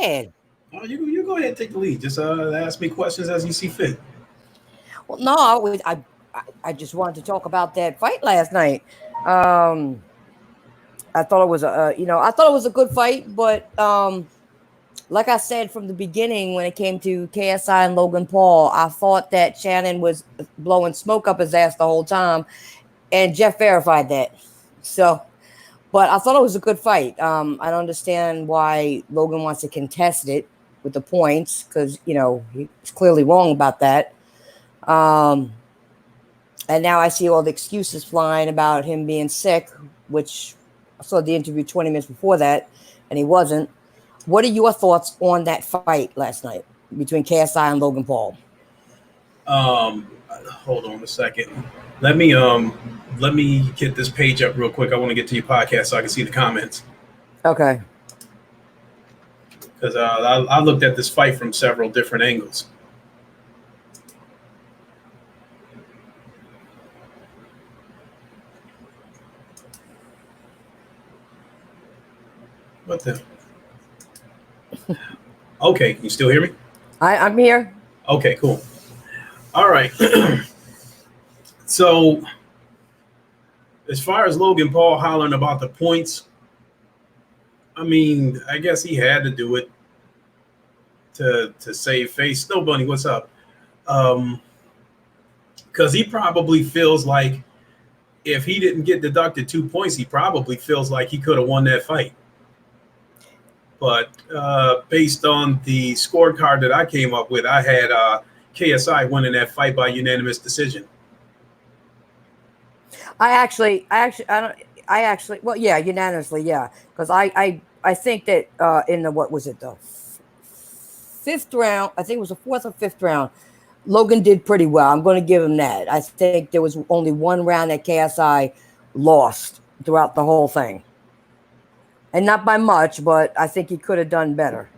ahead. Oh, you go ahead and take the lead. Just ask me questions as you see fit. Well, no, I just wanted to talk about that fight last night. Um, I thought it was I thought it was a good fight, but like I said from the beginning, when it came to KSI and Logan Paul, I thought that Shannon was blowing smoke up his ass the whole time, and Jeff verified that. So, but I thought it was a good fight. I don't understand why Logan wants to contest it with the points because he's clearly wrong about that. Um, and now I see all the excuses flying about him being sick, which I saw the interview 20 minutes before that, and he wasn't. What are your thoughts on that fight last night between KSI and Logan Paul? Um, Hold on a second. Let me let me get this page up real quick. I want to get to your podcast so I can see the comments Okay. because I looked at this fight from several different angles. What the? Okay, can you still hear me? I'm here. Okay, cool. All right. So, as far as Logan Paul hollering about the points, I mean, I guess he had to do it to save face. Snow Bunny, what's up? Because he probably feels like if he didn't get deducted 2 points, he probably feels like he could have won that fight. But based on the scorecard that I came up with, I had KSI winning that fight by unanimous decision. Well, yeah, unanimously, yeah, because I think that in the what was it the fifth round? I think it was the fourth or fifth round. Logan did pretty well. I'm going to give him that. I think there was only one round that KSI lost throughout the whole thing, and not by much, but I think he could have done better.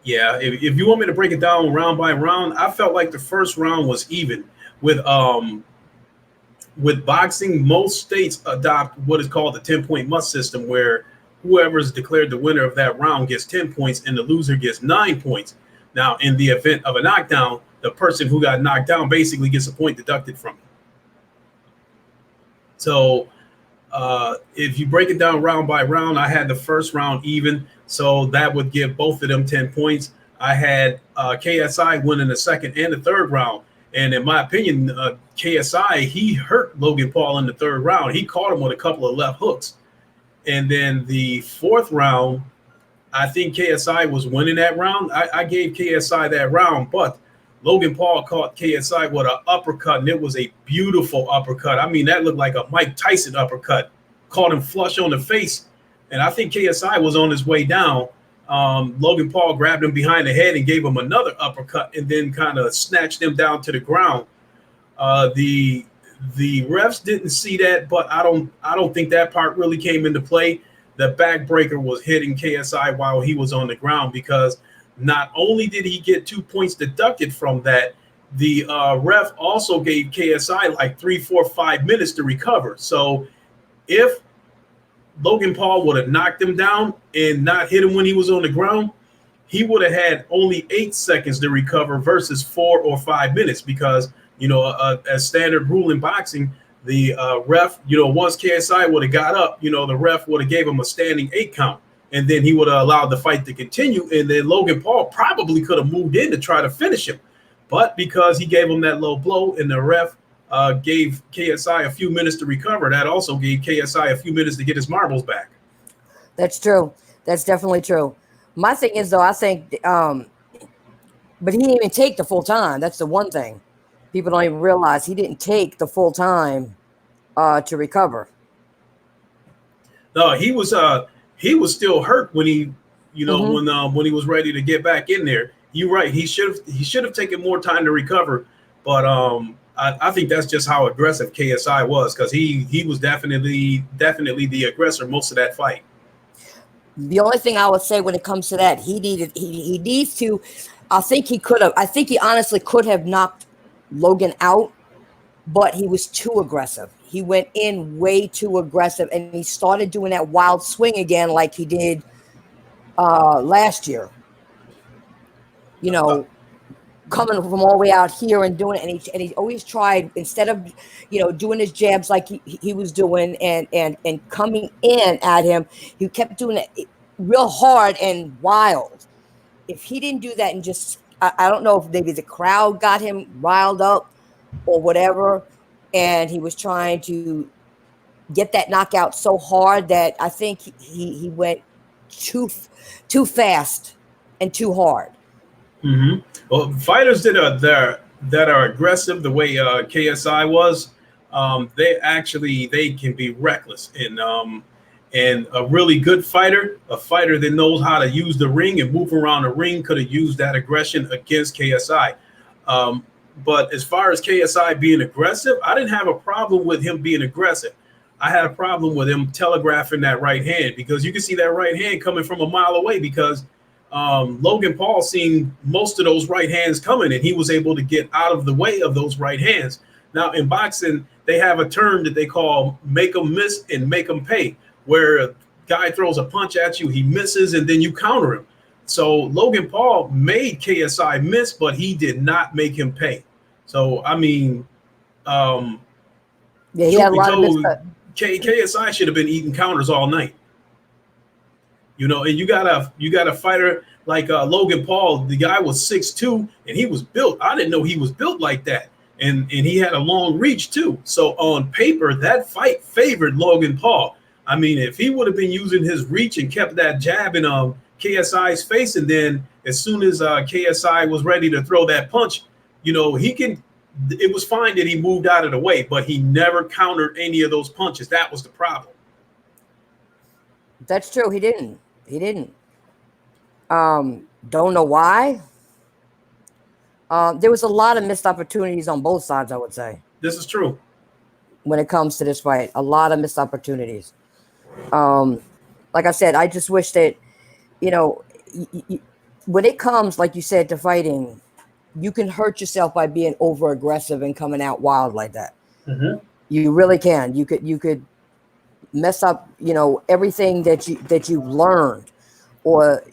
Yeah, if you want me to break it down round by round, I felt like the first round was even with boxing. Most states adopt what is called the 10-point must system, where whoever is declared the winner of that round gets 10 points and the loser gets 9 points. Now, in the event of a knockdown, the person who got knocked down basically gets a point deducted from it. So if you break it down round by round, I had the first round even, so that would give both of them 10 points. I had KSI winning the second and the third round. And in my opinion, KSI, he hurt Logan Paul in the third round. He caught him with a couple of left hooks. And then the fourth round, I think KSI was winning that round. I gave KSI that round, but Logan Paul caught KSI with an uppercut, and it was a beautiful uppercut. I mean, that looked like a Mike Tyson uppercut. Caught him flush on the face, and I think KSI was on his way down. Logan Paul grabbed him behind the head and gave him another uppercut, and then kind of snatched him down to the ground. The refs didn't see that, but I don't think that part really came into play. The backbreaker was hitting KSI while he was on the ground, because not only did he get 2 points deducted from that, the ref also gave KSI like 3, 4, 5 minutes to recover. So if Logan Paul would have knocked him down and not hit him when he was on the ground, he would have had only 8 seconds to recover versus 4 or 5 minutes, because, a standard rule in boxing, the ref, once KSI would have got up, the ref would have gave him a standing 8 count, and then he would have allowed the fight to continue. And then Logan Paul probably could have moved in to try to finish him. But because he gave him that low blow and the ref gave KSI a few minutes to recover, that also gave KSI a few minutes to get his marbles back. That's true. That's definitely true. My thing is, though, I think, but he didn't even take the full time. That's the one thing. People don't even realize he didn't take the full time to recover. No, he was still hurt when he, when he was ready to get back in there. You're right. He should have taken more time to recover. But I think that's just how aggressive KSI was, because he was definitely the aggressor most of that fight. The only thing I would say when it comes to that, he needs to. I think he honestly could have knocked Logan out, but he was too aggressive. He went in way too aggressive, and he started doing that wild swing again like he did last year. You know, coming from all the way out here and doing it, and he always tried, instead of doing his jabs like he was doing, and coming in at him, he kept doing it real hard and wild. If he didn't do that, and just I don't know if maybe the crowd got him riled up or whatever, and he was trying to get that knockout so hard that I think he went too fast and too hard. Mm-hmm. Well, fighters that are aggressive the way KSI was, they can be reckless. And a really good fighter, a fighter that knows how to use the ring and move around the ring, could have used that aggression against KSI. But as far as KSI being aggressive, I didn't have a problem with him being aggressive. I had a problem with him telegraphing that right hand, because you can see that right hand coming from a mile away, because Logan Paul seen most of those right hands coming, and he was able to get out of the way of those right hands. Now, in boxing, they have a term that they call make them miss and make them pay, where a guy throws a punch at you, he misses, and then you counter him. So Logan Paul made KSI miss, but he did not make him pay. So, I mean, yeah, he had a lot of KSI should have been eating counters all night. And you got a fighter like Logan Paul. The guy was 6'2", and he was built. I didn't know he was built like that. And he had a long reach too. So on paper, that fight favored Logan Paul. I mean, if he would have been using his reach and kept that jab in KSI's face, and then as soon as KSI was ready to throw that punch, it was fine that he moved out of the way, but he never countered any of those punches. That was the problem. That's true. He didn't. Don't know why. There was a lot of missed opportunities on both sides, I would say. This is true. When it comes to this fight, a lot of missed opportunities. Like I said, I just wish that, when it comes, like you said, to fighting, you can hurt yourself by being over aggressive and coming out wild like that. Mm-hmm. You really can. You could mess up, everything that you learned, or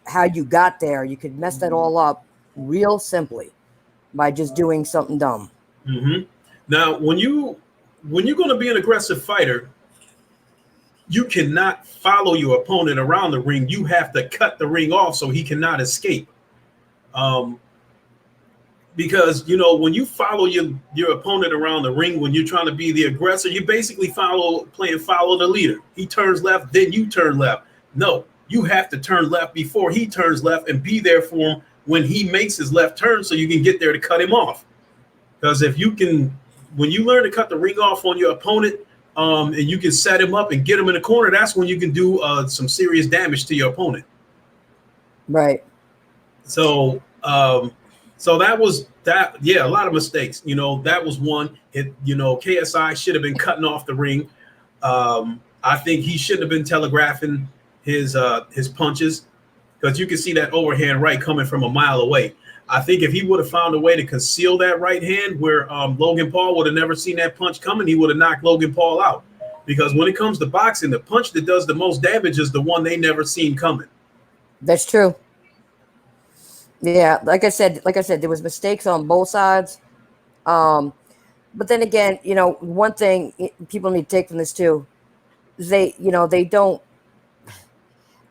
how you got there. You could mess that all up real simply by just doing something dumb. Mm-hmm. Now, when you're going to be an aggressive fighter, you cannot follow your opponent around the ring. You have to cut the ring off so he cannot escape. Because, when you follow your opponent around the ring, when you're trying to be the aggressor, you basically follow the leader. He turns left, then you turn left. No, you have to turn left before he turns left, and be there for him when he makes his left turn, so you can get there to cut him off. Because when you learn to cut the ring off on your opponent, and you can set him up and get him in the corner, that's when you can do some serious damage to your opponent. Right. So that was that. Yeah, a lot of mistakes. That was one. KSI should have been cutting off the ring. I think he shouldn't have been telegraphing his punches, because you can see that overhand right coming from a mile away. I think if he would have found a way to conceal that right hand, where Logan Paul would have never seen that punch coming, he would have knocked Logan Paul out. Because when it comes to boxing, the punch that does the most damage is the one they never seen coming. That's true. Yeah, like I said, there was mistakes on both sides. But then again, one thing people need to take from this too, they're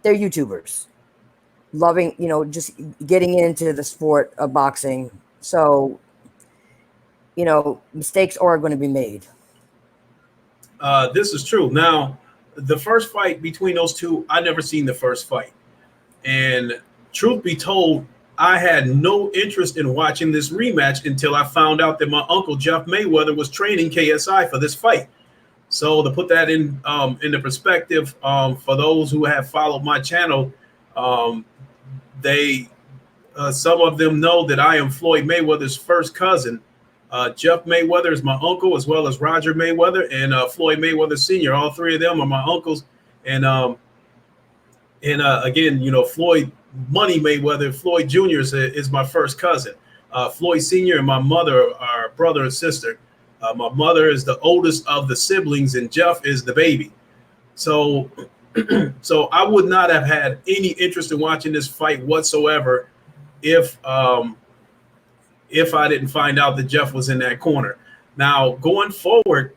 YouTubers, loving, just getting into the sport of boxing. So, mistakes are going to be made. This is true. Now, the first fight between those two, I never seen the first fight. And truth be told, I had no interest in watching this rematch until I found out that my uncle Jeff Mayweather was training KSI for this fight. So to put that into perspective, for those who have followed my channel, some of them know that I am Floyd Mayweather's first cousin. Jeff Mayweather is my uncle, as well as Roger Mayweather and Floyd Mayweather Sr. All three of them are my uncles. And again, Floyd Money Mayweather, Floyd Jr. is my first cousin. Floyd Sr. and my mother are brother and sister. My mother is the oldest of the siblings, and Jeff is the baby. So So I would not have had any interest in watching this fight whatsoever if I didn't find out that Jeff was in that corner. Now going forward,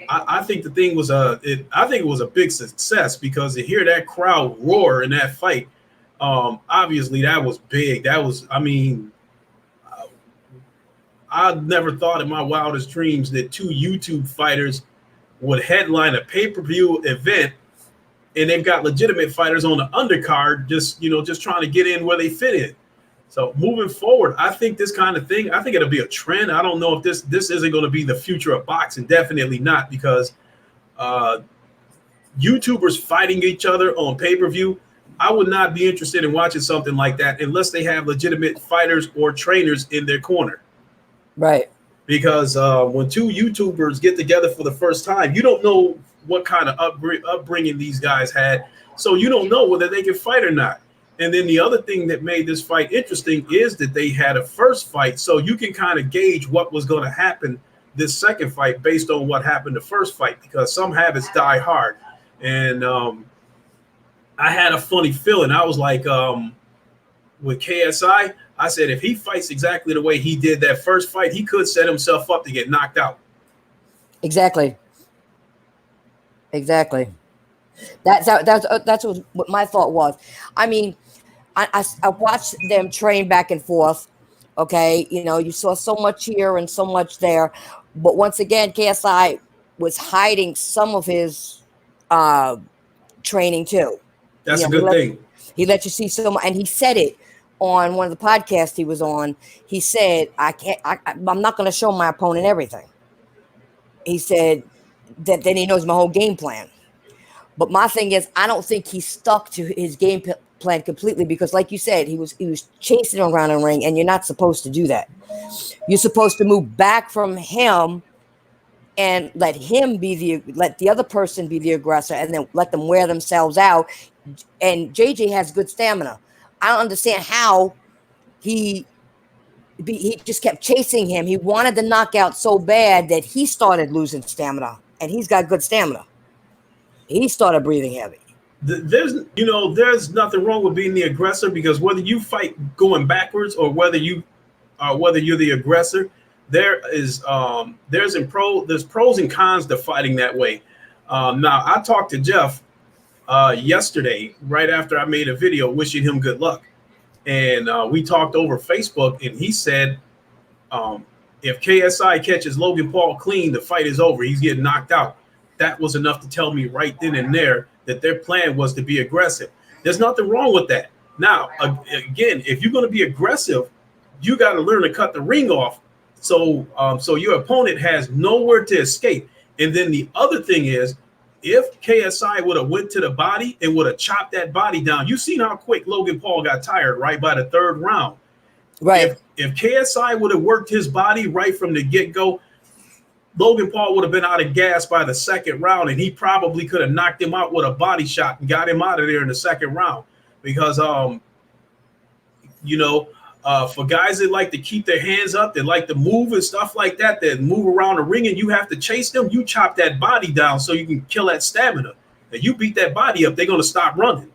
I think the thing was I think it was a big success because to hear that crowd roar in that fight, obviously that was big. That was, I mean, I never thought in my wildest dreams that two YouTube fighters would headline a pay-per-view event, and they've got legitimate fighters on the undercard, just trying to get in where they fit in. So moving forward, I think this kind of thing, I think it'll be a trend. I don't know if this isn't going to be the future of boxing. Definitely not, because YouTubers fighting each other on pay-per-view, I would not be interested in watching something like that unless they have legitimate fighters or trainers in their corner. Right. Because when two YouTubers get together for the first time, you don't know what kind of upbringing these guys had. So you don't know whether they can fight or not. And then the other thing that made this fight interesting is that they had a first fight. So you can kind of gauge what was going to happen this second fight based on what happened the first fight, because some habits die hard. And I had a funny feeling. I was like, with KSI, I said, if he fights exactly the way he did that first fight, he could set himself up to get knocked out. Exactly. That's what my thought was. I mean, I watched them train back and forth. Okay, you saw so much here and so much there, but once again, KSI was hiding some of his training too. That's a good thing. He let you see some, and he said it on one of the podcasts he was on. He said, I'm not going to show my opponent everything. He said that then he knows my whole game plan. But my thing is, I don't think he stuck to his game plan completely, because like you said, he was chasing him around the ring, and you're not supposed to do that. You're supposed to move back from him and let the other person be the aggressor, and then let them wear themselves out. And JJ has good stamina. I don't understand how he just kept chasing him. He wanted the knockout so bad that he started losing stamina, and he's got good stamina. He started breathing heavy. There's nothing wrong with being the aggressor, because whether you fight going backwards or whether you're the aggressor, there's pros and cons to fighting that way. Now I talked to Jeff yesterday, right after I made a video wishing him good luck, and we talked over Facebook, and he said, if KSI catches Logan Paul clean, the fight is over. He's getting knocked out. That was enough to tell me right then and there that their plan was to be aggressive. There's nothing wrong with that. Now, again, if you're going to be aggressive, you got to learn to cut the ring off, so your opponent has nowhere to escape. And then the other thing is, if KSI would have went to the body and would have chopped that body down, you seen how quick Logan Paul got tired right by the third round. Right. If KSI would have worked his body right from the get-go, Logan Paul would have been out of gas by the second round, and he probably could have knocked him out with a body shot and got him out of there in the second round. Because, for guys that like to keep their hands up, that like to move and stuff like that move around the ring, and you have to chase them, you chop that body down so you can kill that stamina. And you beat that body up, they're going to stop running.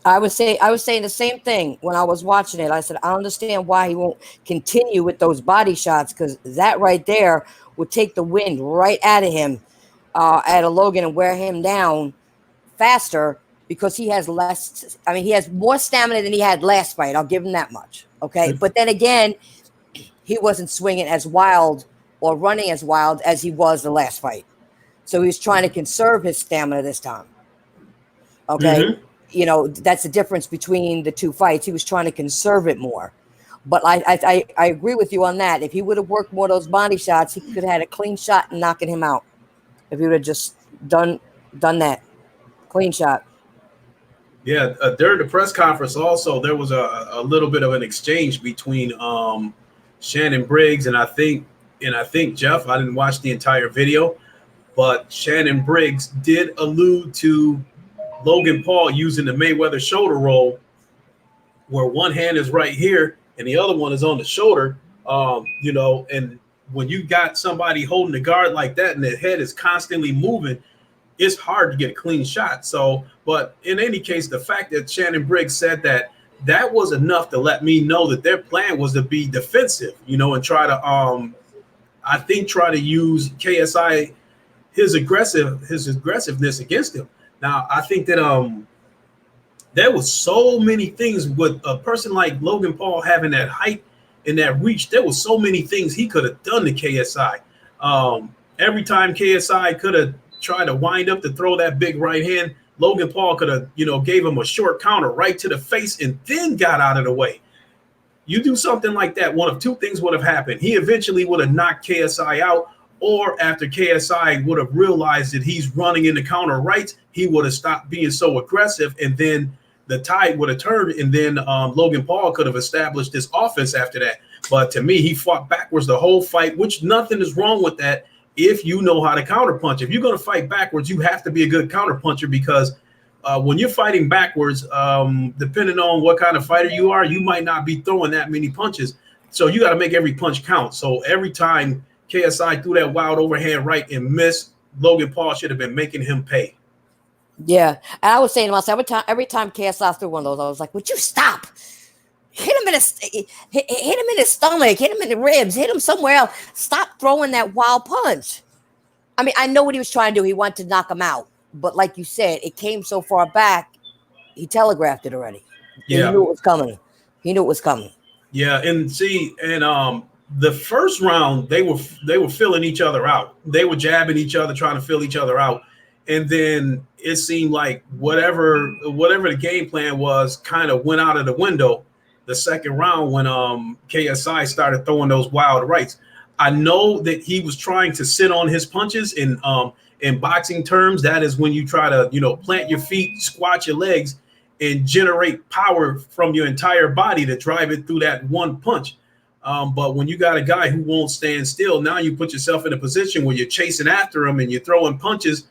I was saying the same thing when I was watching it. I said, I understand why he won't continue with those body shots, because that right there would take the wind right out of him, out of Logan, and wear him down faster, because he has he has more stamina than he had last fight. I'll give him that much. Okay. But then again, he wasn't swinging as wild or running as wild as he was the last fight. So he was trying to conserve his stamina this time. Okay. Mm-hmm. That's the difference between the two fights. He was trying to conserve it more. But I agree with you on that. If he would have worked more of those body shots, he could have had a clean shot and knocking him out. If he would have just done that. Clean shot. Yeah, during the press conference also, there was a little bit of an exchange between Shannon Briggs and I think Jeff. I didn't watch the entire video, but Shannon Briggs did allude to Logan Paul using the Mayweather shoulder roll, where one hand is right here and the other one is on the shoulder. And when you got somebody holding the guard like that and their head is constantly moving, it's hard to get a clean shot. So, but in any case, the fact that Shannon Briggs said that was enough to let me know that their plan was to be defensive, and try to I think try to use KSI his aggressiveness against him. Now, I think that there was so many things with a person like Logan Paul having that height and that reach. There was so many things he could have done to KSI. Every time KSI could have tried to wind up to throw that big right hand, Logan Paul could have, gave him a short counter right to the face and then got out of the way. You do something like that, one of two things would have happened. He eventually would have knocked KSI out, or after KSI would have realized that he's running into counter rights, he would have stopped being so aggressive, and then the tide would have turned, and then Logan Paul could have established this offense after that. But to me, he fought backwards the whole fight, which nothing is wrong with that if you know how to counterpunch. If you're going to fight backwards, you have to be a good counterpuncher, because when you're fighting backwards, depending on what kind of fighter you are, you might not be throwing that many punches. So you got to make every punch count. So every time KSI threw that wild overhand right and missed, Logan Paul should have been making him pay. Yeah, and I was saying to myself, every time KSI threw one of those, I was like, "Would you stop? Hit him in his stomach, hit him in the ribs, hit him somewhere else. Stop throwing that wild punch." I mean, I know what he was trying to do. He wanted to knock him out, but like you said, it came so far back, he telegraphed it already. Yeah, he knew it was coming. Yeah, and see, and the first round they were filling each other out. They were jabbing each other, trying to fill each other out. And then it seemed like whatever the game plan was kind of went out of the window the second round when KSI started throwing those wild rights. I know that he was trying to sit on his punches in boxing terms. That is when you try to, plant your feet, squat your legs, and generate power from your entire body to drive it through that one punch. But when you got a guy who won't stand still, now you put yourself in a position where you're chasing after him and you're throwing punches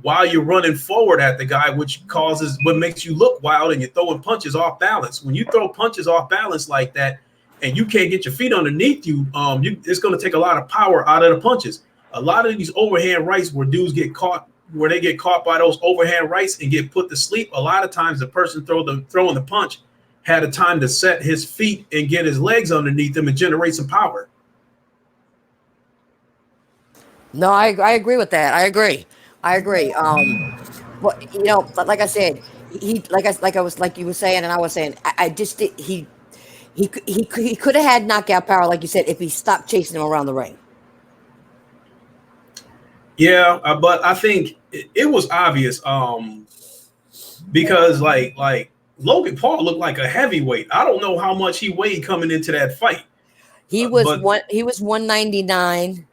while you're running forward at the guy, which causes what makes you look wild, and you're throwing punches off balance. When you throw punches off balance like that and you can't get your feet underneath you, it's going to take a lot of power out of the punches. A lot of these overhand rights where dudes get caught, where they get caught by those overhand rights and get put to sleep, a lot of times the person throwing the punch had a time to set his feet and get his legs underneath him and generate some power. No, I agree with that. I agree. But like I said, like you were saying, and I was saying, I just he could have had knockout power, like you said, if he stopped chasing him around the ring. Yeah, but I think it was obvious because like Logan Paul looked like a heavyweight. I don't know how much he weighed coming into that fight. He was 199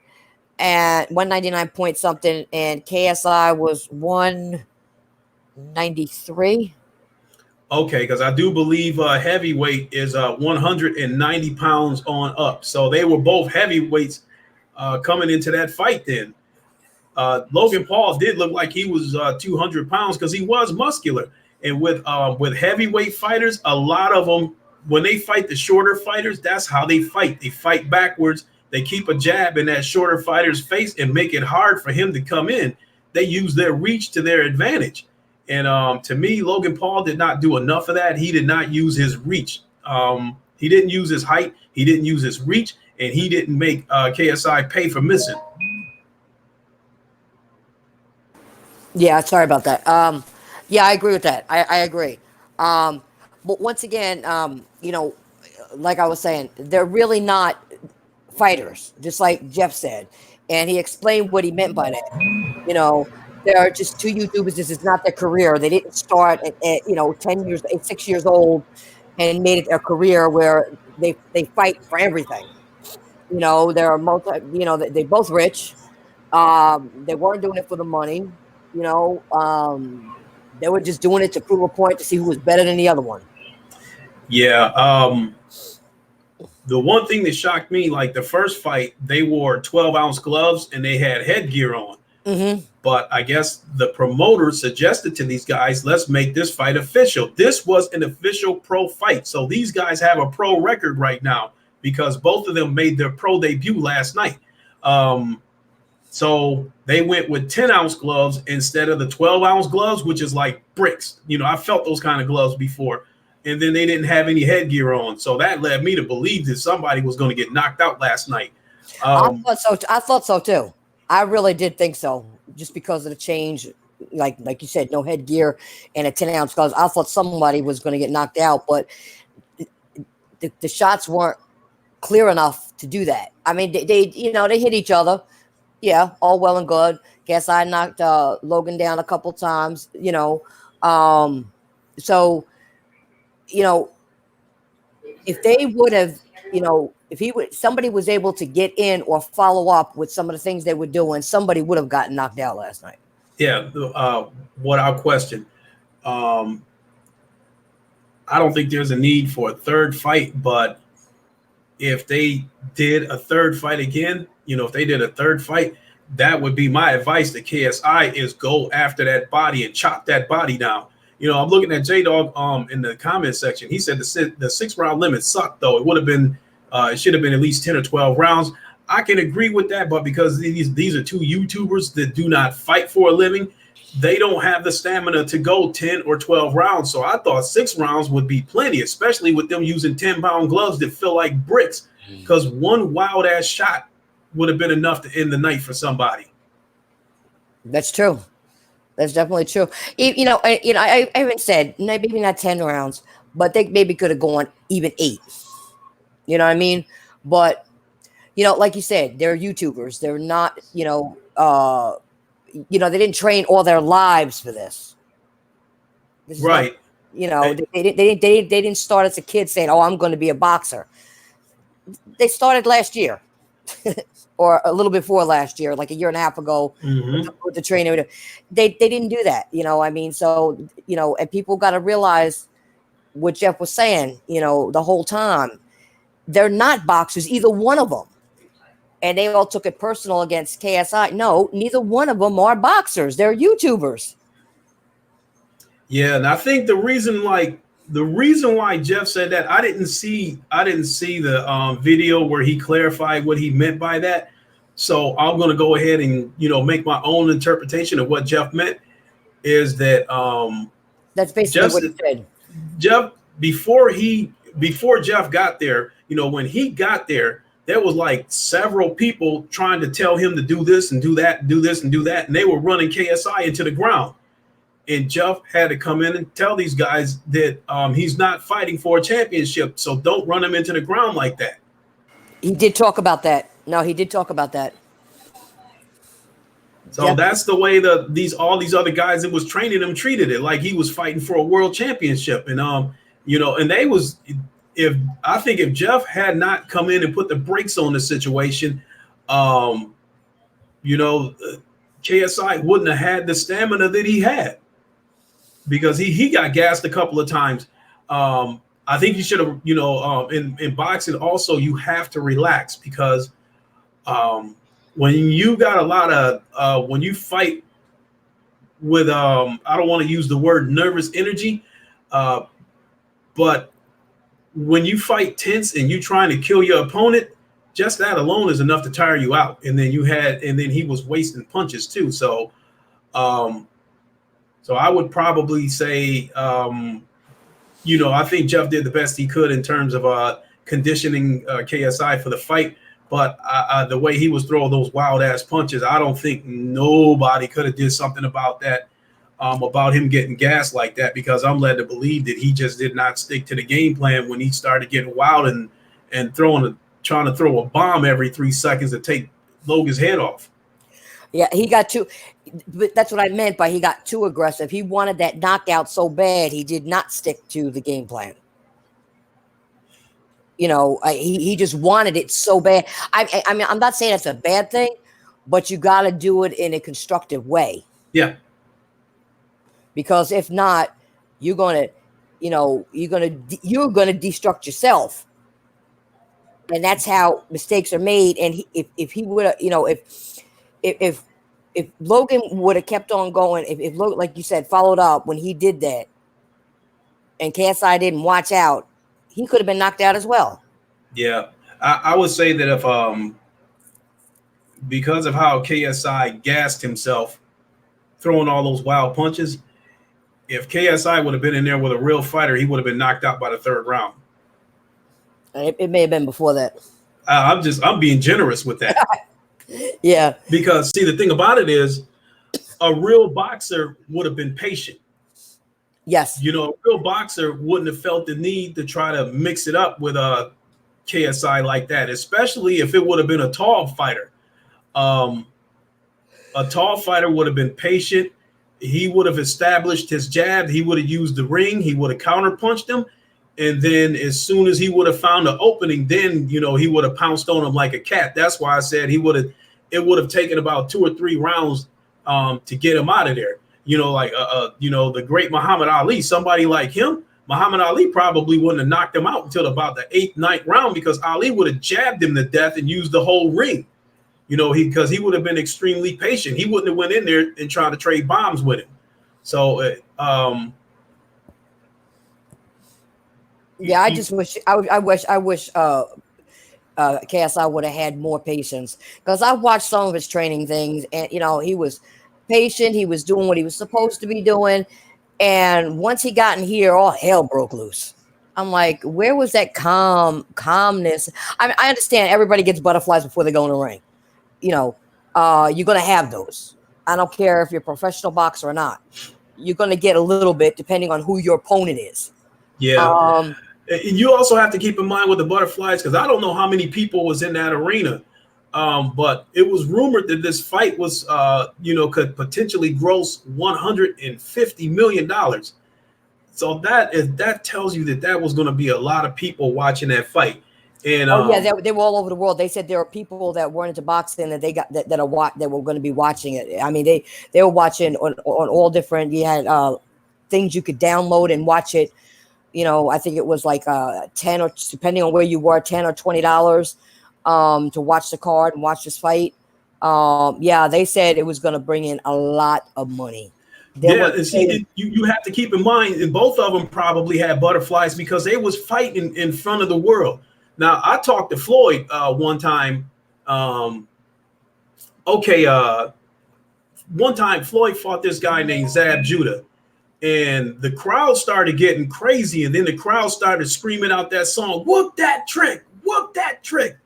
at 199 point something, and KSI was 193. Okay, because I do believe heavyweight is 190 pounds on up. So they were both heavyweights coming into that fight then. Logan Paul did look like he was 200 pounds because he was muscular. And with heavyweight fighters, a lot of them, when they fight the shorter fighters, that's how they fight. They fight backwards. They keep a jab in that shorter fighter's face and make it hard for him to come in. They use their reach to their advantage. And to me, Logan Paul did not do enough of that. He did not use his reach. He didn't use his height. He didn't use his reach. And he didn't make KSI pay for missing. Yeah, sorry about that. Yeah, I agree with that. I agree. But once again, like I was saying, they're really not fighters, just like Jeff said. And he explained what he meant by that. There are just two YouTubers. This is not their career. They didn't start at 10 years, 6 years old and made it their career where they fight for everything. They're they're both rich. They weren't doing it for the money. They were just doing it to prove a point to see who was better than the other one. Yeah. The one thing that shocked me, like the first fight, they wore 12-ounce gloves and they had headgear on. Mm-hmm. But I guess the promoter suggested to these guys, let's make this fight official. This was an official pro fight. So these guys have a pro record right now because both of them made their pro debut last night. So they went with 10-ounce gloves instead of the 12-ounce gloves, which is like bricks. I felt those kind of gloves before. And then they didn't have any headgear on. So that led me to believe that somebody was going to get knocked out last night. I thought so too. I really did think so, just because of the change. Like you said, no headgear and a 10-ounce gloves. I thought somebody was going to get knocked out, but the shots weren't clear enough to do that. I mean, they hit each other. Yeah, all well and good. Guess I knocked Logan down a couple times. So if they would have, if somebody was able to get in or follow up with some of the things they were doing, somebody would have gotten knocked out last night. Yeah, without question. I don't think there's a need for a third fight, but if they did a third fight again, that would be my advice to KSI is go after that body and chop that body down. I'm looking at J-Dog in the comment section. He said the 6-round limit sucked, though. It would have been it should have been at least 10 or 12 rounds. I can agree with that, but because these are two YouTubers that do not fight for a living, they don't have the stamina to go 10 or 12 rounds. So I thought 6 rounds would be plenty, especially with them using 10-pound gloves that feel like bricks, because one wild-ass shot would have been enough to end the night for somebody. That's true. That's definitely true. I haven't said maybe not 10 rounds, but they maybe could have gone even 8. You know what I mean? But, like you said, they're YouTubers. They're not, they didn't train all their lives for this. Right. Not, they didn't start as a kid saying, "Oh, I'm going to be a boxer." They started last year. Or a little before last year, like a year and a half ago, with the training. They didn't do that, So, and people got to realize what Jeff was saying, the whole time. They're not boxers, either one of them. And they all took it personal against KSI. No, neither one of them are boxers. They're YouTubers. Yeah, and I think the reason why Jeff said that, I didn't see the video where he clarified what he meant by that. So I'm going to go ahead and make my own interpretation of what Jeff meant. Is that that's basically what he said. Jeff, before Jeff got there, when he got there, there was like several people trying to tell him to do this and do that, do this and do that, and they were running KSI into the ground. And Jeff had to come in and tell these guys that he's not fighting for a championship, so don't run him into the ground like that. He did talk about that. No, he did talk about that. So that's the way all these other guys that was training him treated it, like he was fighting for a world championship. And and they was, if Jeff had not come in and put the brakes on the situation, KSI wouldn't have had the stamina that he had, because he got gassed a couple of times. I think you should have, in boxing also, you have to relax, because when you got a lot of when you fight with I don't want to use the word nervous energy, but when you fight tense and you trying to kill your opponent, just that alone is enough to tire you out. And then he was wasting punches too. So I would probably say I think Jeff did the best he could in terms of conditioning KSI for the fight. But the way he was throwing those wild ass punches, I don't think nobody could have did something about that, about him getting gassed like that, because I'm led to believe that he just did not stick to the game plan when he started getting wild and trying to throw a bomb every 3 seconds to take Logan's head off. Yeah, he got too. That's what I meant by he got too aggressive. He wanted that knockout so bad, he did not stick to the game plan. He just wanted it so bad. I mean, I'm not saying it's a bad thing, but you got to do it in a constructive way. Yeah. Because if not, you're gonna destruct yourself, and that's how mistakes are made. And if he would, if Logan would have kept on going, if Logan, like you said, followed up when he did that, and KSI didn't watch out, he could have been knocked out as well. Yeah, I would say that if because of how KSI gassed himself, throwing all those wild punches. If KSI would have been in there with a real fighter, he would have been knocked out by the third round. It may have been before that. I'm being generous with that. Yeah. Because see, the thing about it is, a real boxer would have been patient. Yes. You know, a real boxer wouldn't have felt the need to try to mix it up with a KSI like that, especially if it would have been a tall fighter. A tall fighter would have been patient. He would have established his jab. He would have used the ring. He would have counterpunched him. And then as soon as he would have found an opening, then, you know, he would have pounced on him like a cat. That's why I said it would have taken about 2 or 3 rounds to get him out of there. You know, like, you know, the great Muhammad Ali, somebody like him, Muhammad Ali probably wouldn't have knocked him out until about the 8th, 9th round, because Ali would have jabbed him to death and used the whole ring. You know, because he would have been extremely patient. He wouldn't have went in there and tried to trade bombs with him. So, yeah, I just wish I wish KSI would have had more patience, because I watched some of his training things, and you know, he was patient. He was doing what he was supposed to be doing, and once he got in here, all hell broke loose. I'm like, where was that calmness? I mean, I understand everybody gets butterflies before they go in the ring. You know, you're going to have those. I don't care if you're a professional boxer or not. You're going to get a little bit depending on who your opponent is. Yeah. You also have to keep in mind with the butterflies, because I don't know how many people was in that arena. But it was rumored that this fight was, you know, could potentially gross $150 million. So that tells you that was going to be a lot of people watching that fight. And yeah, they were all over the world. They said there are people that weren't into boxing that they got that were going to be watching it. I mean, they were watching on all different. You had things you could download and watch it. You know, I think it was like 10, or depending on where you were, $10 or $20 to watch the card and watch this fight. Yeah, they said it was going to bring in a lot of money. You have to keep in mind, and both of them probably had butterflies because they was fighting in front of the world. Now, I talked to Floyd one time. One time Floyd fought this guy named Zab Judah, and the crowd started getting crazy, and then the crowd started screaming out that song, "Whoop that trick, whoop that trick."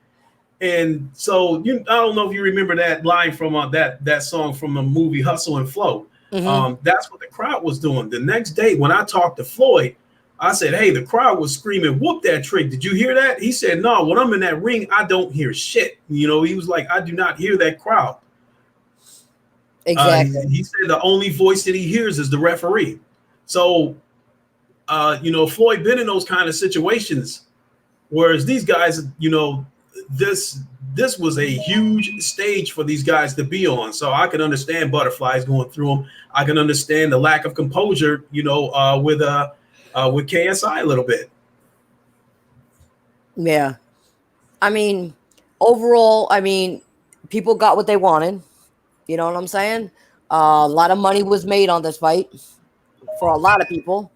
And so I don't know if you remember that line from that song from the movie Hustle and Flow. Mm-hmm. That's what the crowd was doing. The next day when I talked to Floyd, I said, "Hey, the crowd was screaming, 'Whoop that trick.' Did you hear that?" He said, "No, when I'm in that ring, I don't hear shit." You know, he was like, "I do not hear that crowd." Exactly. He said the only voice that he hears is the referee. So, you know, Floyd been in those kind of situations, whereas these guys, you know, this was a huge stage for these guys to be on. So I can understand butterflies going through them. I can understand the lack of composure, you know, with KSI a little bit. Yeah. I mean, overall, I mean, people got what they wanted. You know what I'm saying? A lot of money was made on this fight for a lot of people.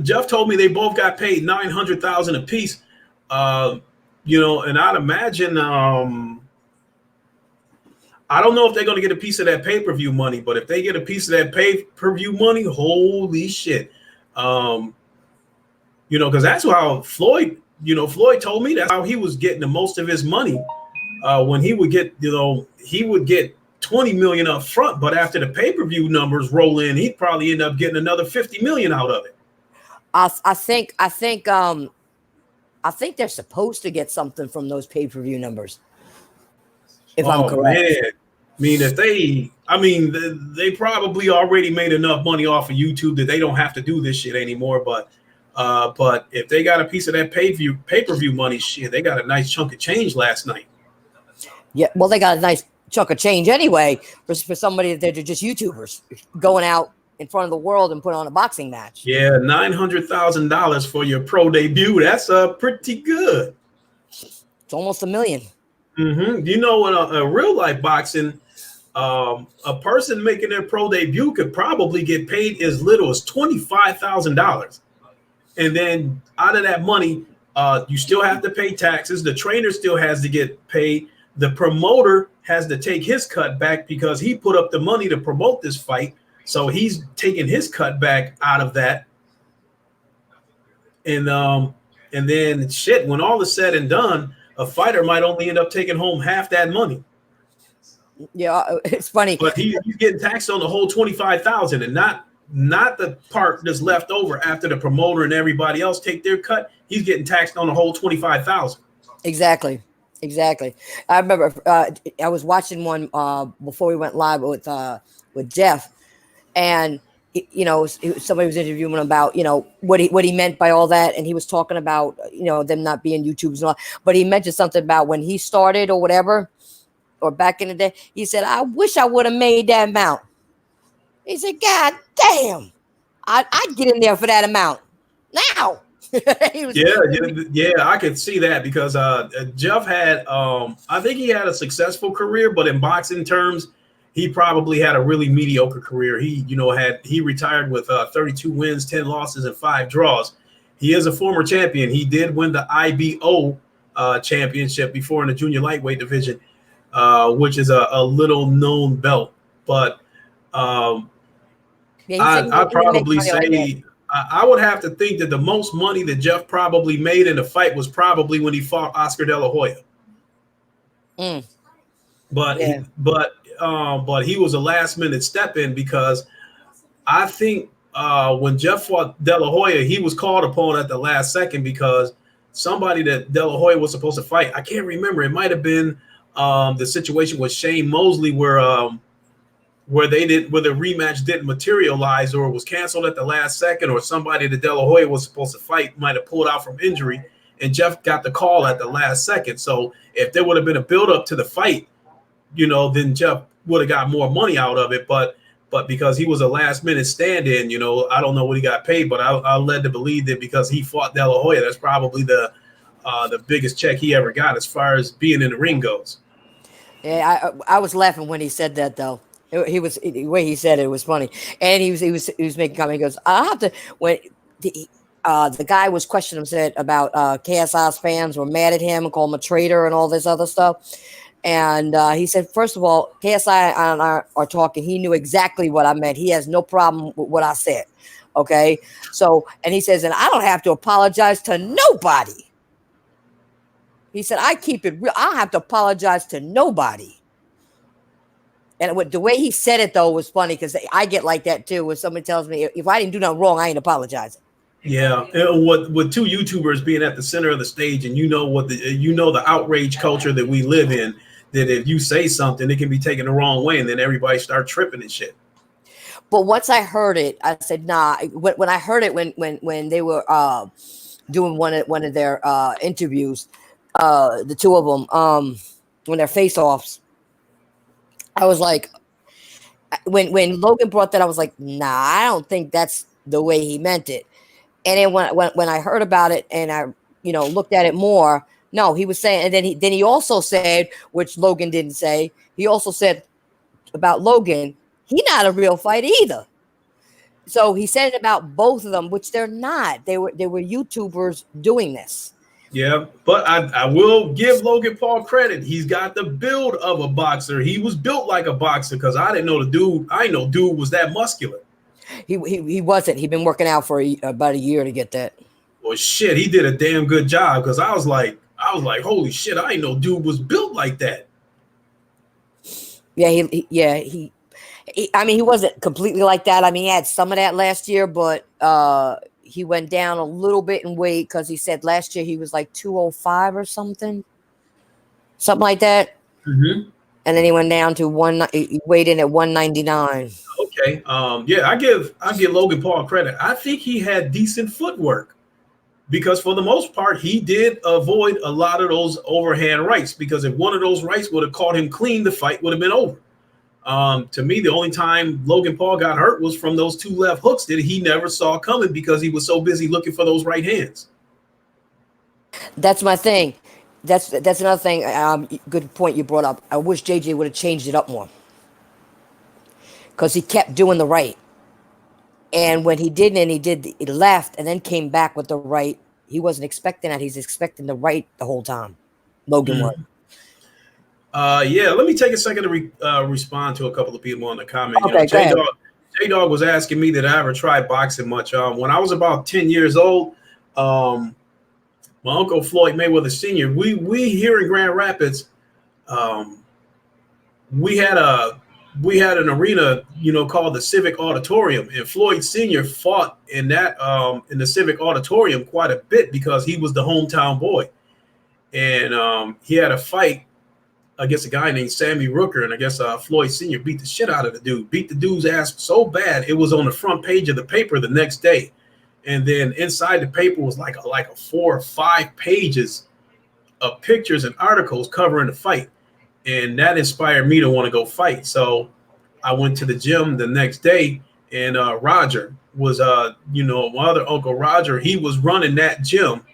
Jeff told me they both got paid $900,000 a piece. You know, and I'd imagine, I don't know if they're going to get a piece of that pay-per-view money, but if they get a piece of that pay-per-view money, holy shit. You know, because that's how Floyd told me that's how he was getting the most of his money. When he would get, you know, he would get $20 million up front, but after the pay-per-view numbers roll in, he'd probably end up getting another $50 million out of it. I think they're supposed to get something from those pay-per-view numbers. If I'm correct. Man. I mean, they probably already made enough money off of YouTube that they don't have to do this shit anymore. But if they got a piece of that pay-per-view money, shit, they got a nice chunk of change last night. Yeah, well, they got a nice chunk of change anyway for somebody that they're just YouTubers going out in front of the world and put on a boxing match. Yeah, $900,000 for your pro debut. That's pretty good. It's almost $1 million. Mm-hmm. You know, in a real life boxing, a person making their pro debut could probably get paid as little as $25,000, and then out of that money, you still have to pay taxes. The trainer still has to get paid. The promoter has to take his cut back because he put up the money to promote this fight. So he's taking his cut back out of that. And then shit, when all is said and done, a fighter might only end up taking home half that money. Yeah, it's funny. But he's getting taxed on the whole 25,000 and not the part that's left over after the promoter and everybody else take their cut. He's getting taxed on the whole 25,000. Exactly. I remember I was watching one before we went live with Jeff, and somebody was interviewing him about what he meant by all that, and he was talking about them not being YouTubers and all, but he mentioned something about when he started or whatever, or back in the day. He said, "I wish I would have made that amount." He said, "God damn, I'd get in there for that amount now." Yeah, I could see that because Jeff had, I think he had a successful career, but in boxing terms, he probably had a really mediocre career. He retired with 32 wins, 10 losses, and 5 draws. He is a former champion. He did win the IBO championship before in the junior lightweight division, which is a little known belt. But I'd probably say I would have to think that the most money that Jeff probably made in a fight was probably when he fought Oscar De La Hoya. But he was a last minute step in because I think when Jeff fought De La Hoya, he was called upon at the last second because somebody that De La Hoya was supposed to fight, I can't remember. It might have been the situation with Shane Mosley where the rematch didn't materialize or was canceled at the last second, or somebody that De La Hoya was supposed to fight might have pulled out from injury, and Jeff got the call at the last second. So if there would have been a build-up to the fight, then Jeff would have got more money out of it. But because he was a last-minute stand-in, I don't know what he got paid, but I'm led to believe that because he fought De La Hoya, that's probably the biggest check he ever got as far as being in the ring goes. Yeah, I was laughing when he said that though. The way he said it was funny, and he was making comment. He goes, "I have to." When the guy was questioning him, said about KSI's fans were mad at him and called him a traitor and all this other stuff, and he said, first of all, KSI and I are talking. He knew exactly what I meant. He has no problem with what I said. Okay, so and he says, and I don't have to apologize to nobody. He said, I keep it real. I don't have to apologize to nobody. And the way he said it, though, was funny because I get like that, too, when somebody tells me if I didn't do nothing wrong, I ain't apologizing. Yeah. With two YouTubers being at the center of the stage and the outrage culture that we live in, that if you say something, it can be taken the wrong way and then everybody start tripping and shit. But once I heard it, I said, nah. When I heard it, when they were doing one of their interviews, the two of them, when they're face-offs, I was like, when Logan brought that, I was like, nah, I don't think that's the way he meant it. And then when I heard about it and I looked at it more, no, he was saying, and then he also said, which Logan didn't say, he also said about Logan, he's not a real fighter either. So he said it about both of them, which they're not. They were YouTubers doing this. Yeah, but I will give Logan Paul credit. He's got the build of a boxer. He was built like a boxer because I didn't know dude was that muscular. He wasn't. He'd been working out for about a year to get that. Well, shit, he did a damn good job because I was like, holy shit, I didn't know dude was built like that. Yeah, he I mean, he wasn't completely like that. I mean, he had some of that last year, but he went down a little bit in weight because he said last year he was like 205 or something like that. Mm-hmm. And then he went down to he weighed in at 199. Okay. Yeah, I give Logan Paul credit. I think he had decent footwork because for the most part, he did avoid a lot of those overhand rights because if one of those rights would have caught him clean, the fight would have been over. To me, the only time Logan Paul got hurt was from those two left hooks that he never saw coming because he was so busy looking for those right hands. That's my thing. That's another thing. Good point you brought up. I wish JJ would have changed it up more because he kept doing the right. And when he didn't, and he left and then came back with the right. He wasn't expecting that. He's expecting the right the whole time. Logan was. Yeah, let me take a second to respond to a couple of people in the comment. Okay, go ahead. J Dog was asking me, did I ever try boxing much? When I was about 10 years old, my uncle Floyd Mayweather Sr., we here in Grand Rapids, um, we had a an arena, called the Civic Auditorium, and Floyd Sr. fought in that in the Civic Auditorium quite a bit because he was the hometown boy, and he had a fight against a guy named Sammy Rooker, and I guess Floyd Sr. beat the shit out of the dude, beat the dude's ass so bad it was on the front page of the paper the next day, and then inside the paper was like a 4 or 5 pages of pictures and articles covering the fight, and that inspired me to want to go fight. So I went to the gym the next day, and Roger was, my other uncle Roger, he was running that gym,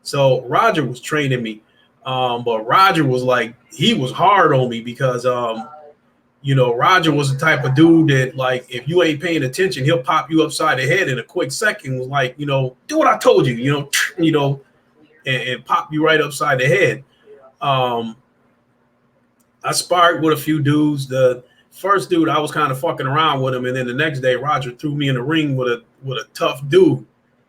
so Roger was training me. But Roger was like, he was hard on me because, Roger was the type of dude that, like, if you ain't paying attention, he'll pop you upside the head in a quick second. Was like, do what I told you, and pop you right upside the head. I sparred with a few dudes. The first dude, I was kind of fucking around with him, and then the next day, Roger threw me in the ring with a tough dude.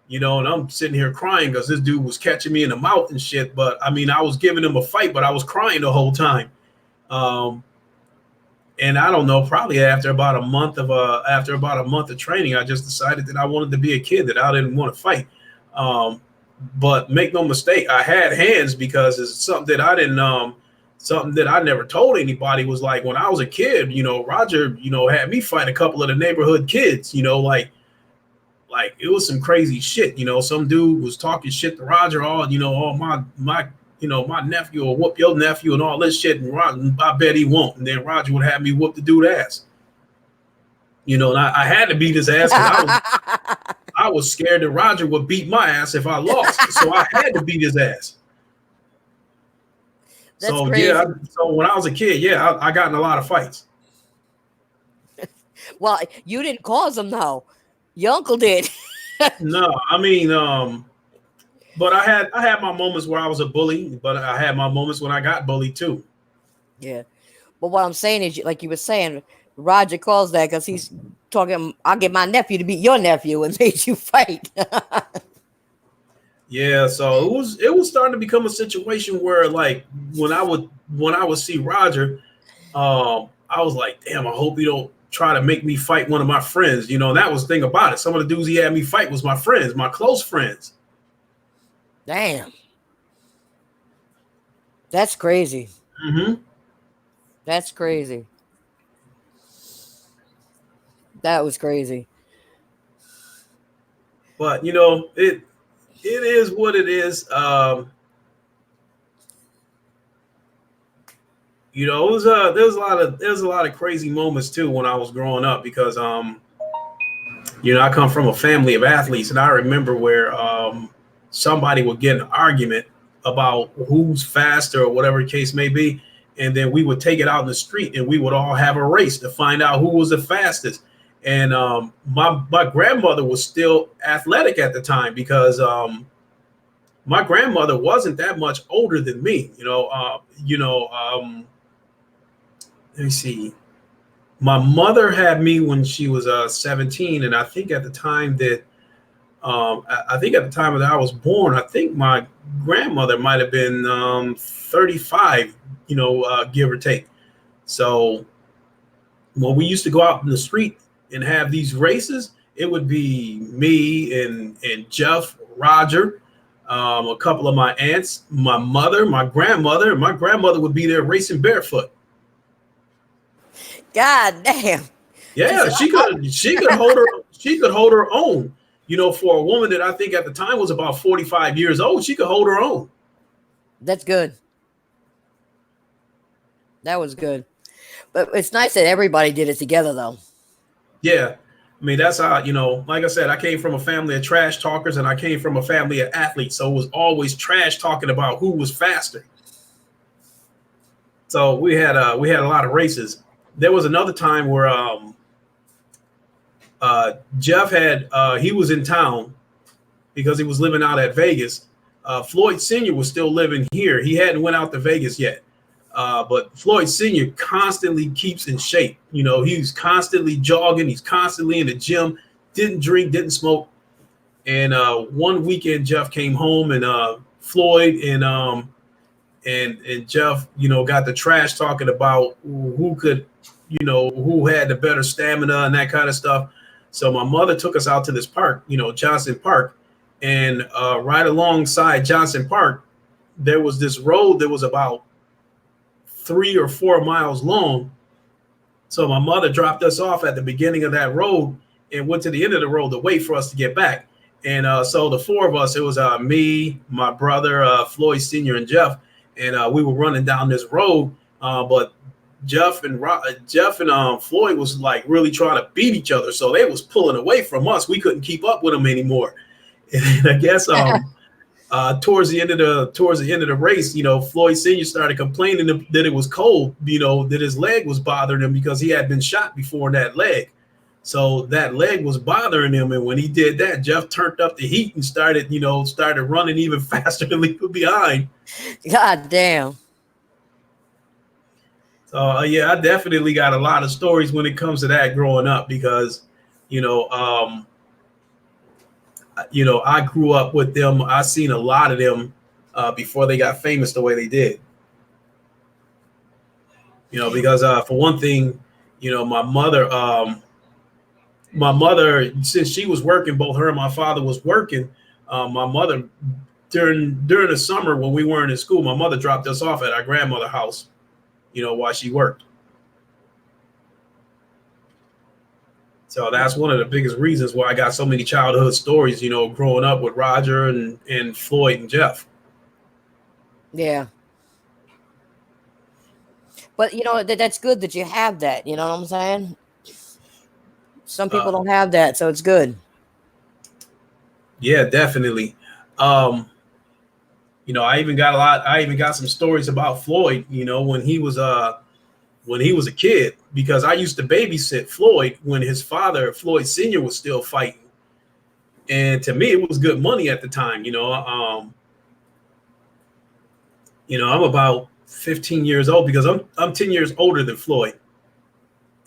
And I'm sitting here crying because this dude was catching me in the mouth and shit. But I mean, I was giving him a fight, but I was crying the whole time. And I don't know, probably after about a month of training, I just decided that I wanted to be a kid, that I didn't want to fight. But make no mistake, I had hands because it's something that I didn't, something that I never told anybody was like when I was a kid, Roger, had me fight a couple of the neighborhood kids, like it was some crazy shit. Some dude was talking shit to Roger, all my nephew will whoop your nephew and all this shit, and Roger, I bet he won't. And then Roger would have me whoop the dude's ass. And I had to beat his ass because I was scared that Roger would beat my ass if I lost. So I had to beat his ass. That's so crazy. yeah, so when I was a kid, yeah, I got in a lot of fights. Well, you didn't cause them though. Your uncle did. No, I mean, but I had my moments where I was a bully, but I had my moments when I got bullied too. Yeah. But what I'm saying is, like you were saying, Roger calls that because he's talking, I'll get my nephew to beat your nephew and made you fight. Yeah, so it was starting to become a situation where, like, when I would see Roger, I was like, damn, I hope he don't try to make me fight one of my friends. That was the thing about it. Some of the dudes he had me fight was my friends, my close friends. Damn. That's crazy. Mm-hmm. That's crazy. That was crazy. But it is what it is. It was there's a lot of crazy moments too when I was growing up because I come from a family of athletes, and I remember where somebody would get an argument about who's faster or whatever the case may be, and then we would take it out in the street and we would all have a race to find out who was the fastest. And my grandmother was still athletic at the time because my grandmother wasn't that much older than me. Let me see. My mother had me when she was 17, and I think at the time that I was born, I think my grandmother might have been 35, give or take. So when we used to go out in the street and have these races, it would be me and Jeff, Roger, a couple of my aunts, my mother, my grandmother. My grandmother would be there racing barefoot. God damn. Yeah, she could hold her own. For a woman that I think at the time was about 45 years old, she could hold her own. That's good. That was good. But it's nice that everybody did it together though. Yeah. I mean, that's how, like I said, I came from a family of trash talkers and I came from a family of athletes. So it was always trash talking about who was faster. So we had a lot of races. There was another time where Jeff had he was in town because he was living out at Vegas. Floyd Sr. was still living here. He hadn't went out to Vegas yet. But Floyd Sr. constantly keeps in shape. You know, he's constantly jogging. He's constantly in the gym. Didn't drink, didn't smoke. And one weekend, Jeff came home, and Floyd and Jeff, you know, got the trash talking about who could, you know, who had the better stamina and that kind of stuff. So my mother took us out to this park, you know, Johnson Park, and right alongside Johnson Park, there was this road that was about 3 or 4 miles long. So my mother dropped us off at the beginning of that road and went to the end of the road to wait for us to get back. And so the four of us, it was me, my brother, Floyd Sr. and Jeff, and we were running down this road. But Jeff and Floyd was like really trying to beat each other. So they was pulling away from us. We couldn't keep up with them anymore. And I guess towards the end of the race, you know, Floyd Sr. started complaining that it was cold, you know, that his leg was bothering him because he had been shot before in that leg. So that leg was bothering him. And when he did that, Jeff turned up the heat and started running even faster to leave him behind. God damn. So yeah, I definitely got a lot of stories when it comes to that growing up because, you know, I grew up with them. I seen a lot of them before they got famous the way they did. You know, because for one thing, you know, my mother, since she was working, both her and my father was working. My mother, during the summer when we weren't in school, my mother dropped us off at our grandmother's house, you know, while she worked. So that's one of the biggest reasons why I got so many childhood stories, you know, growing up with Roger and Floyd and Jeff. Yeah. But, you know, that's good that you have that. You know what I'm saying? Some people don't have that, so it's good. Yeah, definitely. You know, I even got some stories about Floyd, you know, when he was a kid, because I used to babysit Floyd when his father, Floyd Sr., was still fighting. And to me, it was good money at the time, you know. I'm about 15 years old because I'm 10 years older than Floyd.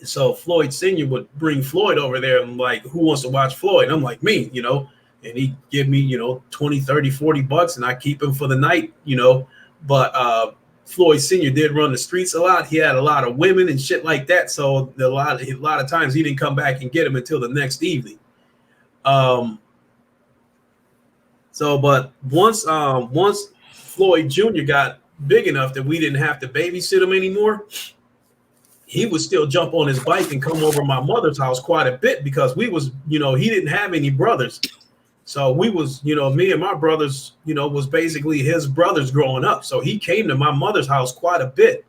So Floyd Sr. would bring Floyd over there and like, who wants to watch Floyd? And I'm like, me, you know, and he'd give me, you know, 20, 30, 40 bucks and I keep him for the night, you know. But Floyd Sr. did run the streets a lot. He had a lot of women and shit like that. So a lot of times he didn't come back and get him until the next evening. But once Floyd Jr. got big enough that we didn't have to babysit him anymore, he would still jump on his bike and come over my mother's house quite a bit because we was, you know, he didn't have any brothers. So we was, you know, me and my brothers, you know, was basically his brothers growing up. So he came to my mother's house quite a bit,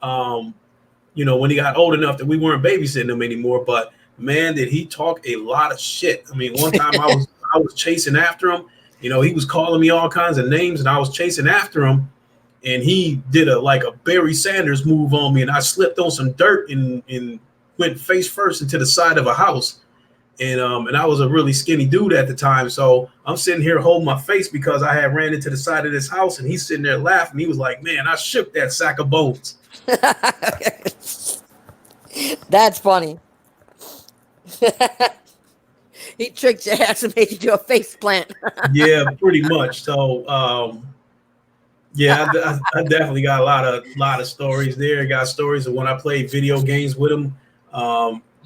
you know, when he got old enough that we weren't babysitting him anymore. But man, did he talk a lot of shit. I mean, one time I was chasing after him. You know, he was calling me all kinds of names and I was chasing after him. And he did a Barry Sanders move on me, and I slipped on some dirt and went face first into the side of a house. And I was a really skinny dude at the time, so I'm sitting here holding my face because I had ran into the side of this house, and he's sitting there laughing. He was like, "Man, I shook that sack of bones." That's funny. He tricked your ass and made you do a face plant. Yeah, pretty much. So. Yeah, I definitely got a lot of stories there. Got stories of when I played video games with him,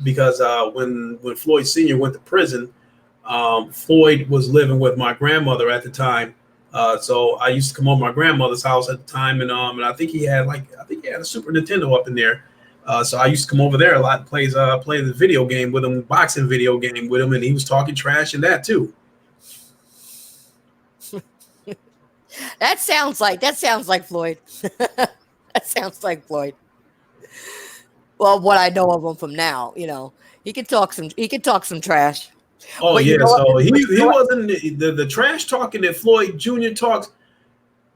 because when Floyd Sr. went to prison, Floyd was living with my grandmother at the time. So I used to come over to my grandmother's house at the time, and I think he had a Super Nintendo up in there. So I used to come over there a lot and play the video game with him, boxing video game with him, and he was talking trash in that too. That sounds like Floyd. That sounds like Floyd. Well, what I know of him from now, you know, he could talk some trash. Oh, but yeah, you know so he wasn't the trash talking that Floyd Jr. talks.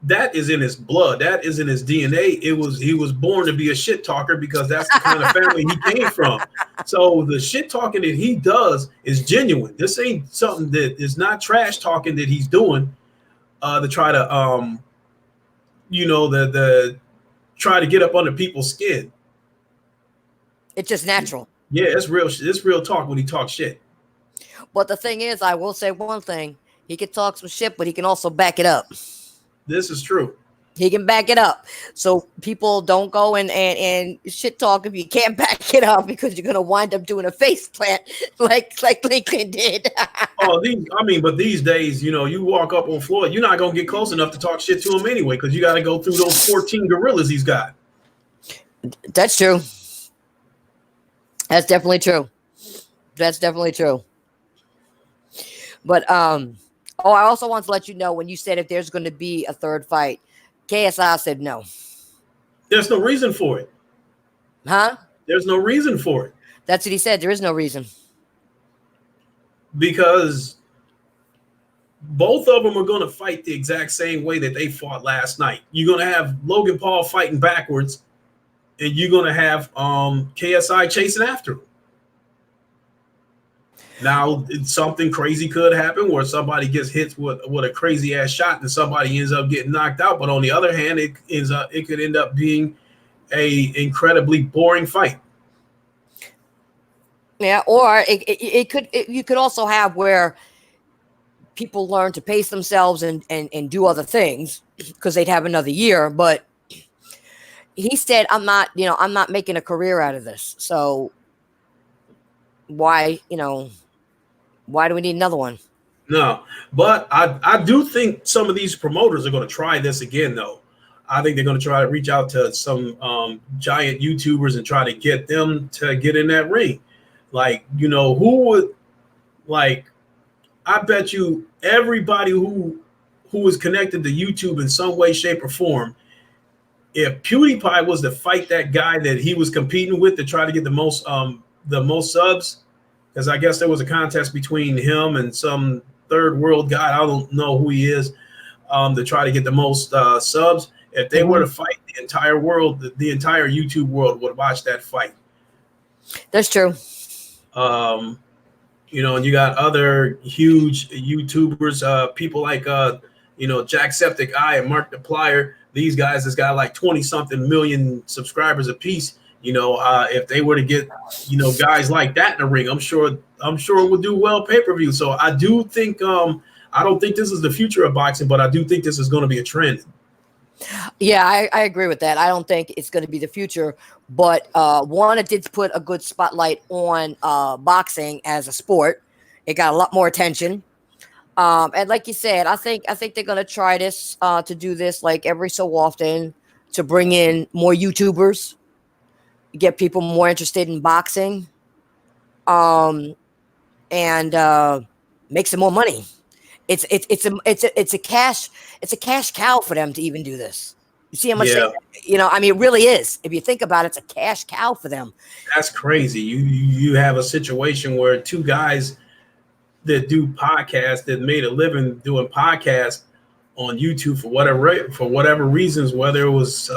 That is in his blood. That is in his DNA. He was born to be a shit talker because that's the kind of family he came from. So the shit talking that he does is genuine. This ain't something that is not trash talking that he's doing to try to try to get up under people's skin. It's just natural. Yeah, it's real. It's real talk when he talks shit. But the thing is, I will say one thing: he can talk some shit, but he can also back it up. This is true. He can back it up. So people don't go and shit talk if you can't back it up, because you're gonna wind up doing a face plant like Lincoln did. But these days, you walk up on Floyd, you're not gonna get close enough to talk shit to him anyway, because you got to go through those 14 gorillas he's got. That's true. That's definitely true. That's definitely true. But I also want to let you know, when you said if there's going to be a third fight, KSI said no. There's no reason for it. Huh? There's no reason for it. That's what he said. There is no reason. Because both of them are going to fight the exact same way that they fought last night. You're going to have Logan Paul fighting backwards, and you're going to have KSI chasing after him. Now, something crazy could happen where somebody gets hit with a crazy ass shot and somebody ends up getting knocked out. But on the other hand, it could end up being a incredibly boring fight. Yeah, or you could also have where people learn to pace themselves and do other things, because they'd have another year. But he said, I'm not making a career out of this. So why do we need another one? No, but I do think some of these promoters are going to try this again, though. I think they're going to try to reach out to some giant YouTubers and try to get them to get in that ring. Like, who would, like, I bet you everybody who is connected to YouTube in some way, shape, or form, if PewDiePie was to fight that guy that he was competing with to try to get the most subs, because I guess there was a contest between him and some third world guy, I don't know who he is, to try to get the most subs. If they were to fight, the entire world, the entire YouTube world would watch that fight. That's true. And you got other huge YouTubers, people like Jacksepticeye and Mark the Plier. These guys has got like 20-something million subscribers apiece. If they were to get, guys like that in the ring, I'm sure it would do well pay-per-view. So I do think, I don't think this is the future of boxing, but I do think this is going to be a trend. Yeah, I agree with that. I don't think it's going to be the future, but one, it did put a good spotlight on boxing as a sport. It got a lot more attention. And like you said, I think they're going to try this to do this like every so often, to bring in more YouTubers, get people more interested in boxing, and make some more money. It's a cash cow for them to even do this. You see how much it really is. If you think about it, it's a cash cow for them. That's crazy. You have a situation where two guys that do podcasts, that made a living doing podcasts on YouTube for whatever reasons, whether it was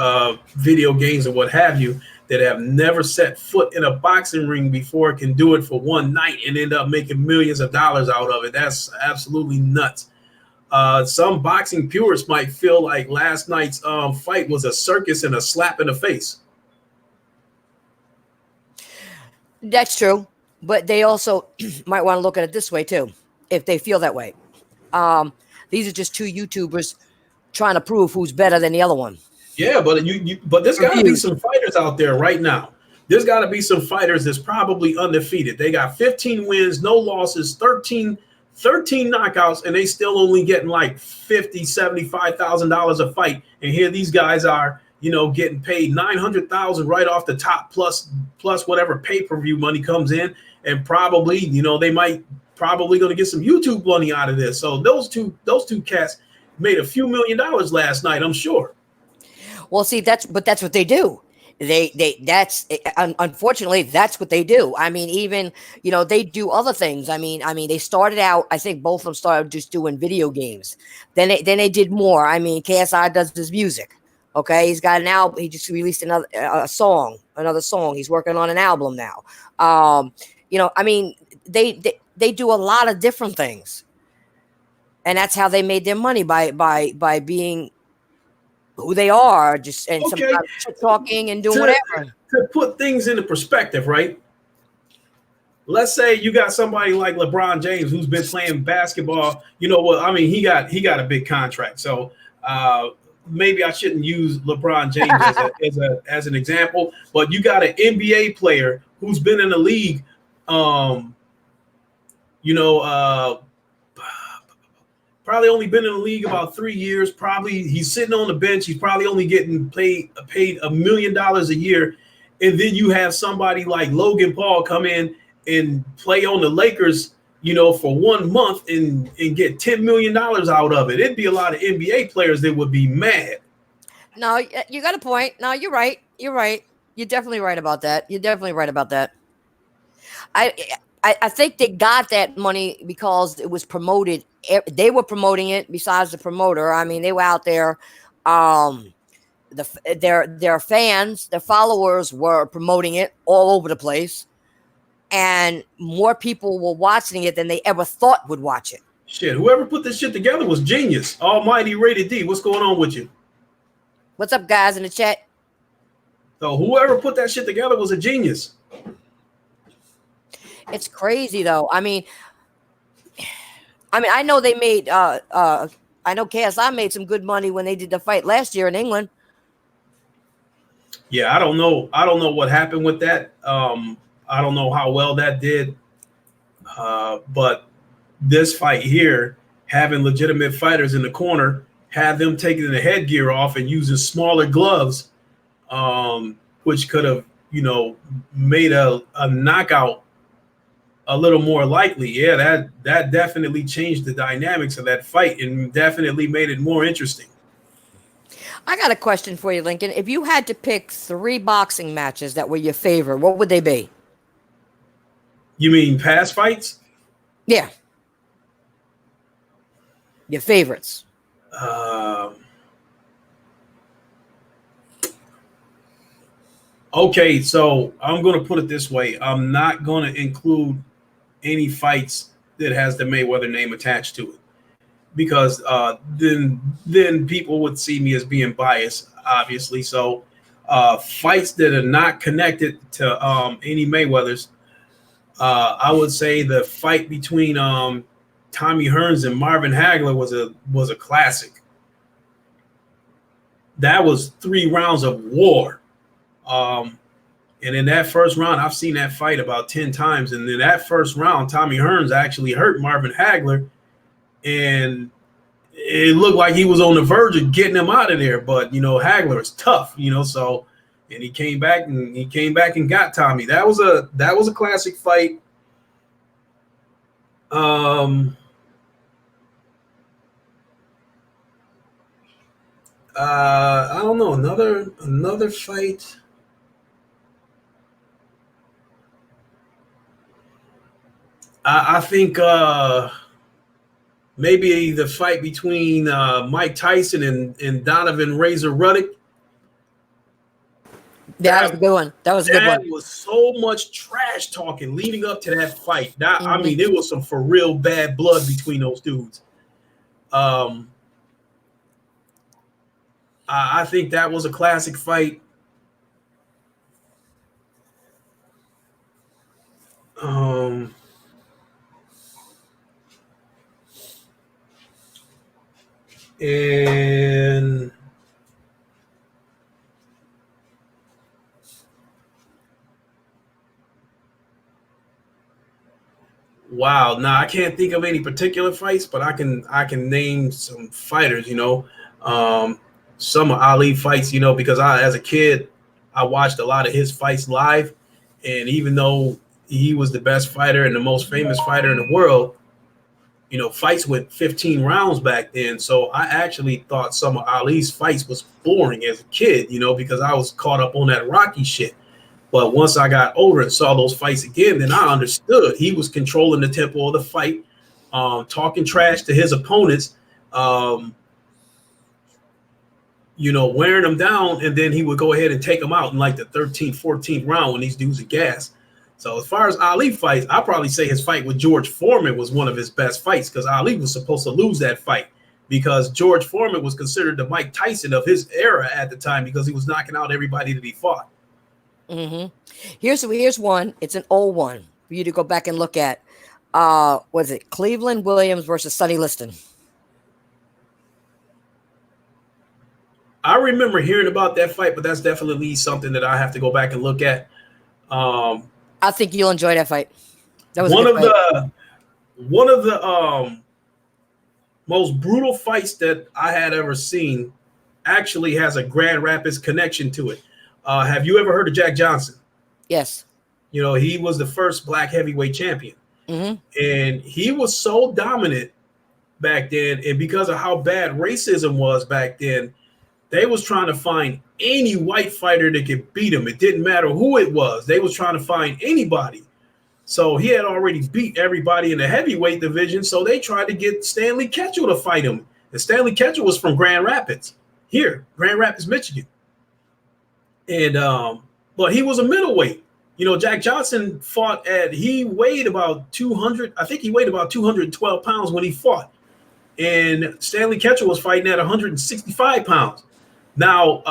video games or what have you, that have never set foot in a boxing ring before, can do it for one night and end up making millions of dollars out of it. That's absolutely nuts. Some boxing purists might feel like last night's fight was a circus and a slap in the face. That's true, but they also might want to look at it this way too, if they feel that way. These are just two YouTubers trying to prove who's better than the other one. Yeah, but but there's got to be some fighters out there right now. There's got to be some fighters that's probably undefeated. They got 15 wins, no losses, 13 knockouts, and they still only getting like $50,000, $75,000 a fight. And here these guys are, getting paid $900,000 right off the top, plus whatever pay-per-view money comes in, and probably, they might probably going to get some YouTube money out of this. So those two cats made a few $1 million last night, I'm sure. Well, see, that's what they do. Unfortunately, that's what they do. I mean, even, they do other things. I mean, they started out, I think both of them started just doing video games. Then they did more. I mean, KSI does his music. Okay. He's got an album. He just released another song. He's working on an album now. I mean, they do a lot of different things. And that's how they made their money, by being who they are, just and Okay, sometimes shit talking and doing to whatever. to put things into perspective, right? Let's say you got somebody like LeBron James who's been playing basketball. You know what? I mean, he got a big contract, so uh, maybe I shouldn't use LeBron James as an example. But you got an NBA player who's been in the league, um, you know, probably only been in the league about 3 years. Probably he's sitting on the bench. He's probably only getting paid $1 million a year, and then you have somebody like Logan Paul come in and play on the Lakers, for 1 month and get $10 million out of it. It'd be a lot of NBA players that would be mad. No, you got a point. No, you're right. You're right. You're definitely right about that. You're definitely right about that. I I think they got that money because it was promoted. They were promoting it. Besides the promoter, I mean, they were out there. Um, their fans, their followers were promoting it all over the place, and more people were watching it than they ever thought would watch it. Shit, whoever put this shit together was genius. Almighty Rated D, what's going on with you? What's up, guys in the chat? So whoever put that shit together was a genius. It's crazy though. I know they made I know KSI made some good money when they did the fight last year in England. Yeah, I don't know. I don't know what happened with that. I don't know how well that did. But this fight here, having legitimate fighters in the corner, had them taking the headgear off and using smaller gloves, which could have, made a knockout a little more likely. Yeah, that definitely changed the dynamics of that fight and definitely made it more interesting. I got a question for you, Lincoln. If you had to pick 3 boxing matches that were your favorite, what would they be? You mean past fights? Yeah. Your favorites. Okay, so I'm going to put it this way. I'm not going to include any fights that has the Mayweather name attached to it, because then people would see me as being biased, obviously. So fights that are not connected to any Mayweathers, I would say the fight between Tommy Hearns and Marvin Hagler was a classic. That was 3 rounds of war. And in that first round, I've seen that fight about 10 times. And in that first round, Tommy Hearns actually hurt Marvin Hagler, and it looked like he was on the verge of getting him out of there. But, Hagler is tough, so, and he came back and got Tommy. That was a classic fight. I don't know, another fight. I think maybe the fight between Mike Tyson and Donovan Razor Ruddock. That was a good one. That was a good one. That was so much trash talking leading up to that fight. I mean, there was some for real bad blood between those dudes. I think that was a classic fight. And wow, now I can't think of any particular fights, but I can name some fighters. Some of Ali fights. Because as a kid, I watched a lot of his fights live, and even though he was the best fighter and the most famous fighter in the world, fights went 15 rounds back then. So I actually thought some of Ali's fights was boring as a kid, because I was caught up on that Rocky shit. But once I got older and saw those fights again, then I understood he was controlling the tempo of the fight, talking trash to his opponents, wearing them down, and then he would go ahead and take them out in like the 13th, 14th round when these dudes are gassed. So as far as Ali fights, I'd probably say his fight with George Foreman was one of his best fights, because Ali was supposed to lose that fight. because George Foreman was considered the Mike Tyson of his era at the time because he was knocking out everybody that he fought. Mm-hmm. Here's one. It's an old one for you to go back and look at. Was it Cleveland Williams versus Sonny Liston? I remember hearing about that fight, but that's definitely something that I have to go back and look at. I think you'll enjoy that fight. That was one of the most brutal fights that I had ever seen actually has a Grand Rapids connection to it. Have you ever heard of Jack Johnson? Yes. You know, he was the first black heavyweight champion. Mm-hmm. And he was so dominant back then. And because of how bad racism was back then, they was trying to find any white fighter that could beat him. It didn't matter who it was. They was trying to find anybody. So he had already beat everybody in the heavyweight division. So they tried to get Stanley Ketchel to fight him. And Stanley Ketchel was from Grand Rapids, Grand Rapids, Michigan. And but he was a middleweight. You know, Jack Johnson he weighed about 200. I think he weighed about 212 pounds when he fought. And Stanley Ketchel was fighting at 165 pounds. Now,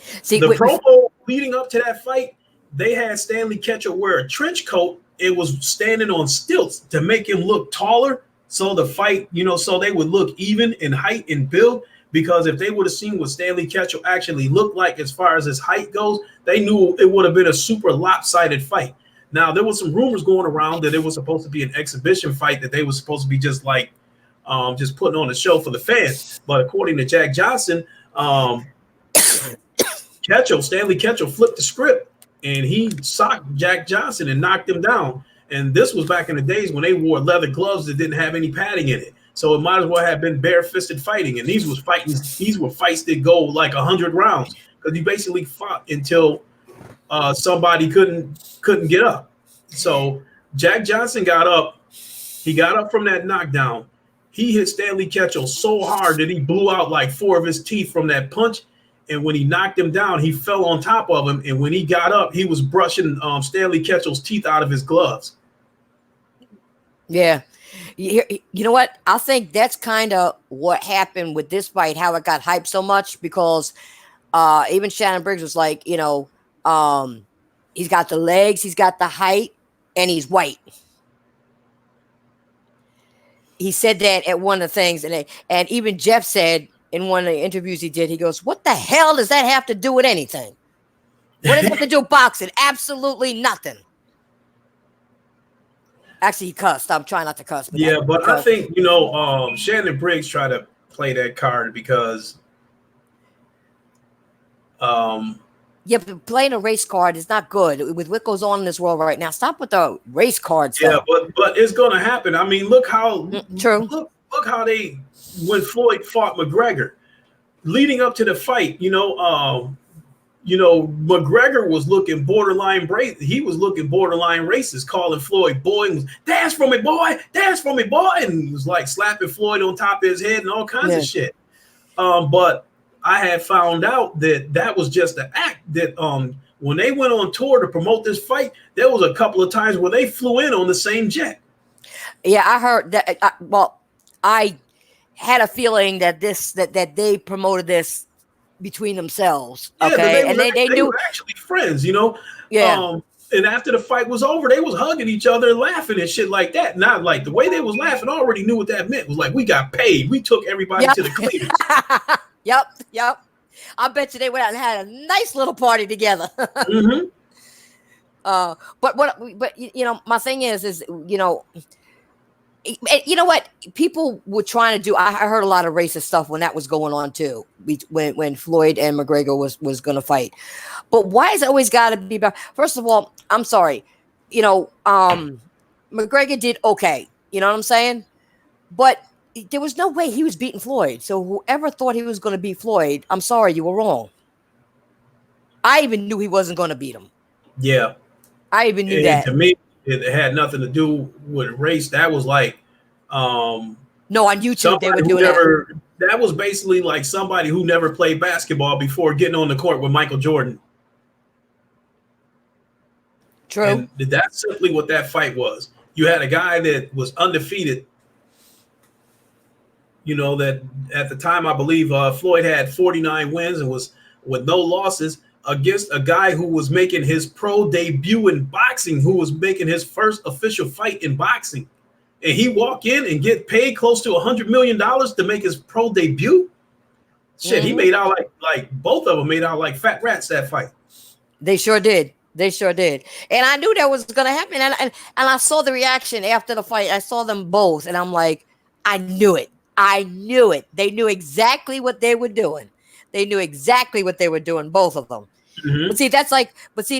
promo leading up to that fight, they had Stanley Ketchel wear a trench coat. It was standing on stilts to make him look taller. So the fight, so they would look even in height and build. Because if they would have seen what Stanley Ketchel actually looked like as far as his height goes, they knew it would have been a super lopsided fight. Now, there was some rumors going around that it was supposed to be an exhibition fight, that they were supposed to be just like just putting on a show for the fans. But according to Jack Johnson, Stanley Ketchel flipped the script and he socked Jack Johnson and knocked him down. And this was back in the days when they wore leather gloves that didn't have any padding in it. So it might as well have been bare-fisted fighting. And these were fights that go like 100 rounds because you basically fought until somebody couldn't get up. So Jack Johnson got up. He got up from that knockdown. He hit Stanley Ketchel so hard that he blew out like 4 of his teeth from that punch. And when he knocked him down, he fell on top of him. And when he got up, he was brushing Stanley Ketchel's teeth out of his gloves. Yeah. You know what? I think that's kind of what happened with this fight, how it got hyped so much, because even Shannon Briggs was like, he's got the legs, he's got the height, and he's white. He said that at one of the things, and even Jeff said in one of the interviews he did, he goes, "What the hell does that have to do with anything? What does it have to do with boxing? Absolutely nothing." Actually, he cussed. I'm trying not to cuss. But I think, Shannon Briggs tried to play that card because but playing a race card is not good with what goes on in this world right now. Stop with the race card stuff. Yeah, but it's gonna happen. I mean, look how true. Look how when Floyd fought McGregor, leading up to the fight, McGregor was looking borderline he was looking borderline racist, calling Floyd boy, and was, "Dance for me, boy, dance for me, boy," and he was like slapping Floyd on top of his head and all kinds of shit. But I had found out that was just an act. That when they went on tour to promote this fight, there was a couple of times where they flew in on the same jet. Yeah, I heard that. I had a feeling that that they promoted this between themselves. Okay, and they knew were actually friends. Yeah. And after the fight was over, they was hugging each other and laughing and shit like that. Not like the way they was laughing. I already knew what that meant. It was like, we got paid. We took everybody to the cleaners. Yep. I bet you they went out and had a nice little party together. Mm-hmm. But my thing is what people were trying to do. I heard a lot of racist stuff when that was going on too, when Floyd and McGregor was going to fight. But why is it always got to be about? First of all, I'm sorry, McGregor did okay. You know what I'm saying? But there was no way he was beating Floyd. So whoever thought he was going to beat Floyd, I'm sorry, you were wrong. I even knew he wasn't going to beat him. Yeah, I even knew that. To me, it had nothing to do with race. That was like, no, on YouTube they were doing that. That was basically like somebody who never played basketball before getting on the court with Michael Jordan. True. And that's simply what that fight was. You had a guy that was undefeated You know that at the time, I believe Floyd had 49 wins and was with no losses against a guy who was making his pro debut in boxing, who was making his first official fight in boxing, and he walk in and get paid close to $100 million to make his pro debut. Shit, he made out like both of them made out like fat rats that fight. They sure did. They sure did. And I knew that was going to happen. And I saw the reaction after the fight. I saw them both. And I'm like, I knew it. I knew it. They knew exactly what they were doing. They knew exactly what they were doing, both of them. Mm-hmm. But see, that's like with,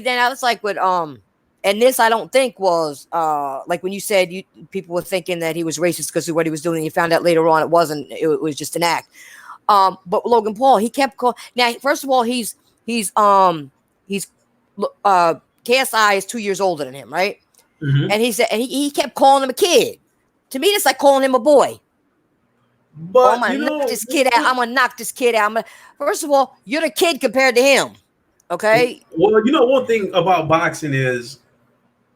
and this I don't think was, like when you said people were thinking that he was racist because of what he was doing. And you found out later on it wasn't. It was just an act. But Logan Paul, he kept calling. Now, first of all, he's KSI is 2 years older than him, right? Mm-hmm. And he said, and he kept calling him a kid. To me, it's like calling him a boy. But I'm gonna knock this kid out. I'm gonna knock this kid out. First of all, you're the kid compared to him. Okay. Well, you know, one thing about boxing is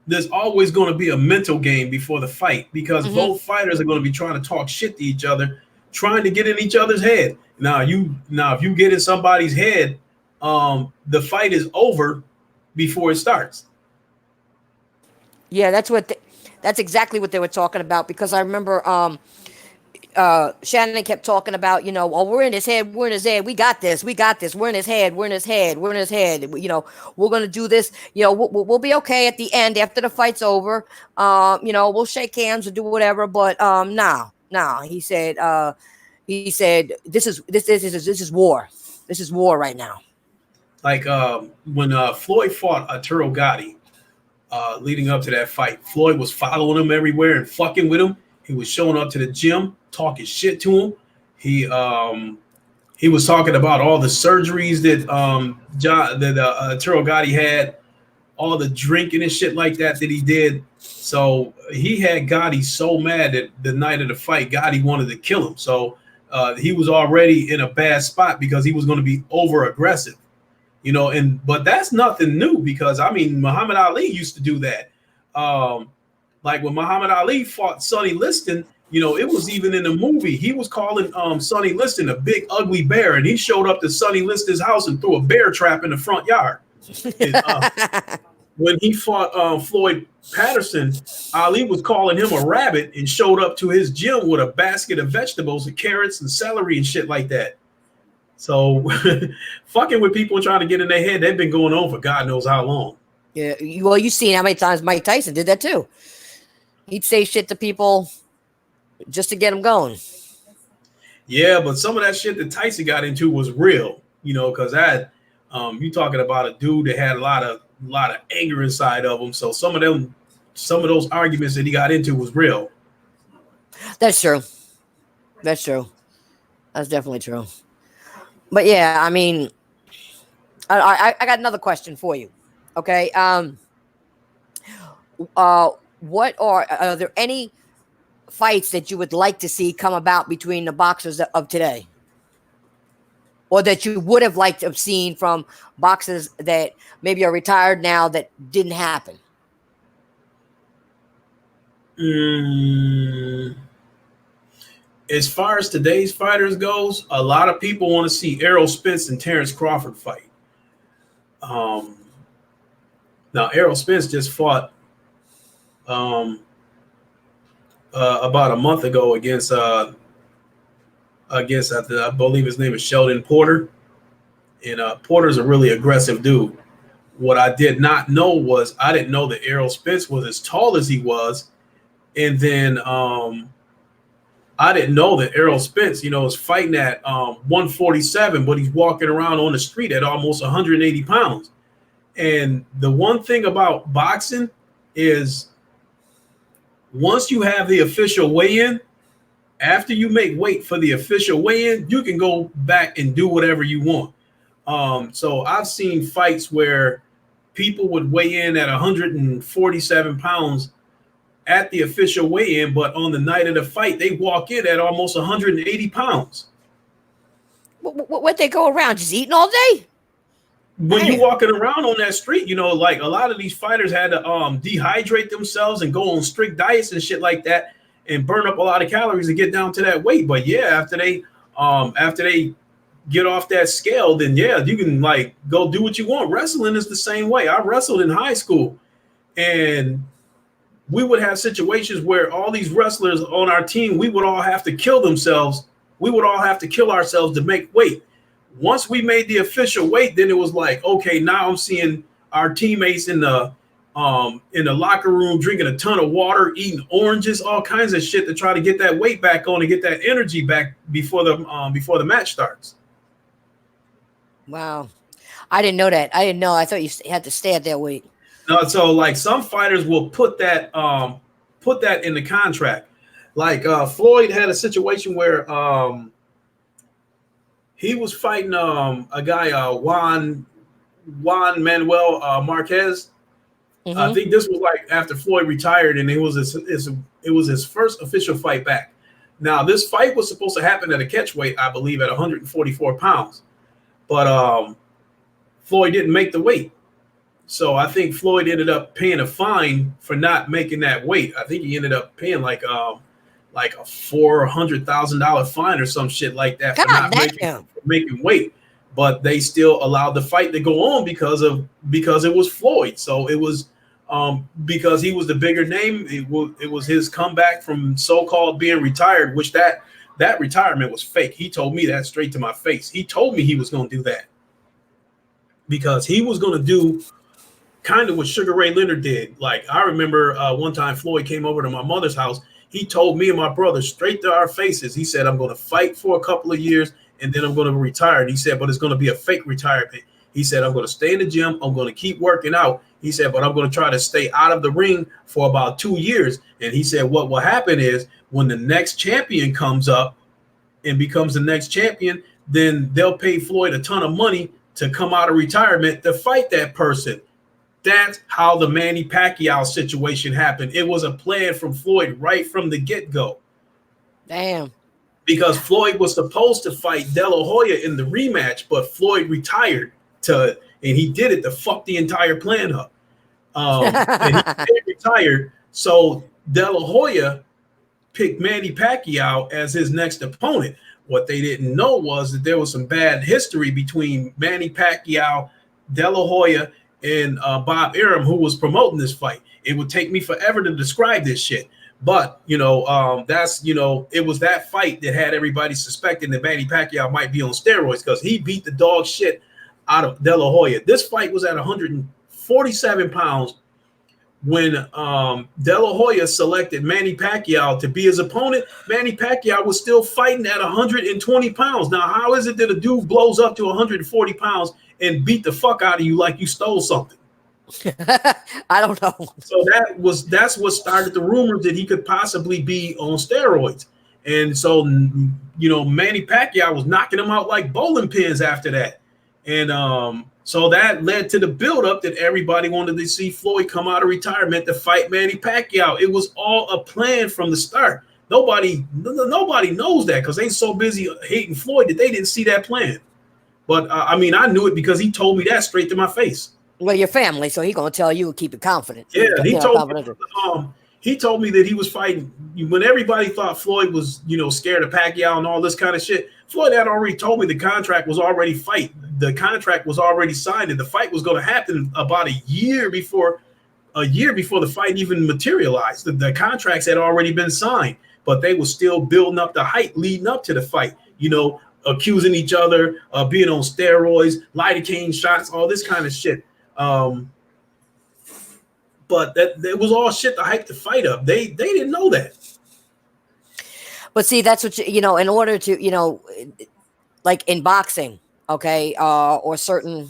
there's always going to be a mental game before the fight because both fighters are going to be trying to talk shit to each other, trying to get in each other's head. Now, if you get in somebody's head, the fight is over before it starts. Yeah, that's exactly what they were talking about because I remember Shannon kept talking about, we're in his head, we got this, we're in his head, we're in his head, we're gonna do this, we'll be okay at the end after the fight's over, we'll shake hands or do whatever, but no, he said this is war, right now. Like when Floyd fought Arturo Gatti, leading up to that fight, Floyd was following him everywhere and fucking with him. He was showing up to the gym, talking shit to him. He was talking about all the surgeries that Arturo Gatti had, all the drinking and shit like that he did. So he had Gotti so mad that the night of the fight, Gotti wanted to kill him. So he was already in a bad spot because he was going to be over aggressive, but that's nothing new because I mean, Muhammad Ali used to do that. Like when Muhammad Ali fought Sonny Liston, it was even in the movie. He was calling Sonny Liston a big ugly bear, and he showed up to Sonny Liston's house and threw a bear trap in the front yard. And, when he fought Floyd Patterson, Ali was calling him a rabbit and showed up to his gym with a basket of vegetables and carrots and celery and shit like that. So fucking with people and trying to get in their head, they've been going on for God knows how long. Yeah, well, you've seen how many times Mike Tyson did that too. He'd say shit to people just to get them going. Yeah, but some of that shit that Tyson got into was real, because you talking about a dude that had a lot of anger inside of him. So some of those arguments that he got into was real. That's true. That's definitely true. But yeah, I mean, I got another question for you. Okay. What are there any fights that you would like to see come about between the boxers of today? Or that you would have liked to have seen from boxers that maybe are retired now that didn't happen? As far as today's fighters goes, a lot of people want to see Errol Spence and Terrence Crawford fight. Now Errol Spence just fought about a month ago against I believe his name is Sheldon Porter, and Porter's a really aggressive dude. What I did not know was I didn't know that Errol Spence was as tall as he was, and then I didn't know that Errol Spence, is fighting at 147, but he's walking around on the street at almost 180 pounds. And the one thing about boxing is once you have the official weigh-in, after you make weight for the official weigh-in, you can go back and do whatever you want. So I've seen fights where people would weigh in at 147 pounds at the official weigh-in, but on the night of the fight, they walk in at almost 180 pounds. What they go around just eating all day? When you're walking around on that street, like a lot of these fighters had to dehydrate themselves and go on strict diets and shit like that. and burn up a lot of calories to get down to that weight. But yeah, after they get off that scale, then yeah, you can like go do what you want. Wrestling is the same way. I wrestled in high school, and we would have situations where all these wrestlers on our team, we would all have to kill themselves. We would all have to kill ourselves to make weight. Once we made the official weight, then it was like, okay, now I'm seeing our teammates in the locker room drinking a ton of water, eating oranges, all kinds of shit to try to get that weight back on and get that energy back before the match starts. Wow. I didn't know that. I didn't know. I thought you had to stay at that weight. No, so like some fighters will put that in the contract. Like Floyd had a situation where he was fighting a guy Juan Manuel Marquez. Mm-hmm. I think this was like after Floyd retired, and it was his first official fight back. Now this fight was supposed to happen at a catch weight, I believe, at 144 pounds, but Floyd didn't make the weight. So I think Floyd ended up paying a fine for not making that weight. I think he ended up paying like a $400,000 fine or some shit like that for not making weight. But they still allowed the fight to go on because it was Floyd. So it was because he was the bigger name. It was his comeback from so-called being retired, which that retirement was fake. He told me that straight to my face. He told me he was going to do that because he was going to do kind of what Sugar Ray Leonard did. Like I remember one time Floyd came over to my mother's house. He told me and my brother straight to our faces. He said, I'm going to fight for a couple of years and then I'm going to retire. And he said, but it's going to be a fake retirement. He said, I'm going to stay in the gym. I'm going to keep working out. He said, but I'm going to try to stay out of the ring for about 2 years. And he said, what will happen is when the next champion comes up and becomes the next champion, then they'll pay Floyd a ton of money to come out of retirement to fight that person. That's how the Manny Pacquiao situation happened. It was a plan from Floyd right from the get-go. Damn. Because Floyd was supposed to fight De La Hoya in the rematch, but Floyd retired and he did it to fuck the entire plan up. And he retired, so De La Hoya picked Manny Pacquiao as his next opponent. What they didn't know was that there was some bad history between Manny Pacquiao, De La Hoya, and Bob Arum, who was promoting this fight. It would take me forever to describe this shit. But, it was that fight that had everybody suspecting that Manny Pacquiao might be on steroids because he beat the dog shit out of De La Hoya. This fight was at 147 pounds when De La Hoya selected Manny Pacquiao to be his opponent. Manny Pacquiao was still fighting at 120 pounds. Now, how is it that a dude blows up to 140 pounds and beat the fuck out of you like you stole something? I don't know. So that's what started the rumors that he could possibly be on steroids. And so, Manny Pacquiao was knocking him out like bowling pins after that. And so that led to the buildup that everybody wanted to see Floyd come out of retirement to fight Manny Pacquiao. It was all a plan from the start. Nobody knows that because they so busy hating Floyd that they didn't see that plan. But I knew it because he told me that straight to my face. Well, your family, so he's gonna tell you keep it confident. Yeah, he told me that he was fighting when everybody thought Floyd was, scared of Pacquiao and all this kind of shit. Floyd had already told me the contract was already signed, and the fight was going to happen about a year before the fight even materialized. The contracts had already been signed, but they were still building up the hype leading up to the fight. Accusing each other of being on steroids, lidocaine shots, all this kind of shit. But that was all shit to hype the fight up. They didn't know that. But see, that's what in order to like in boxing, okay, or certain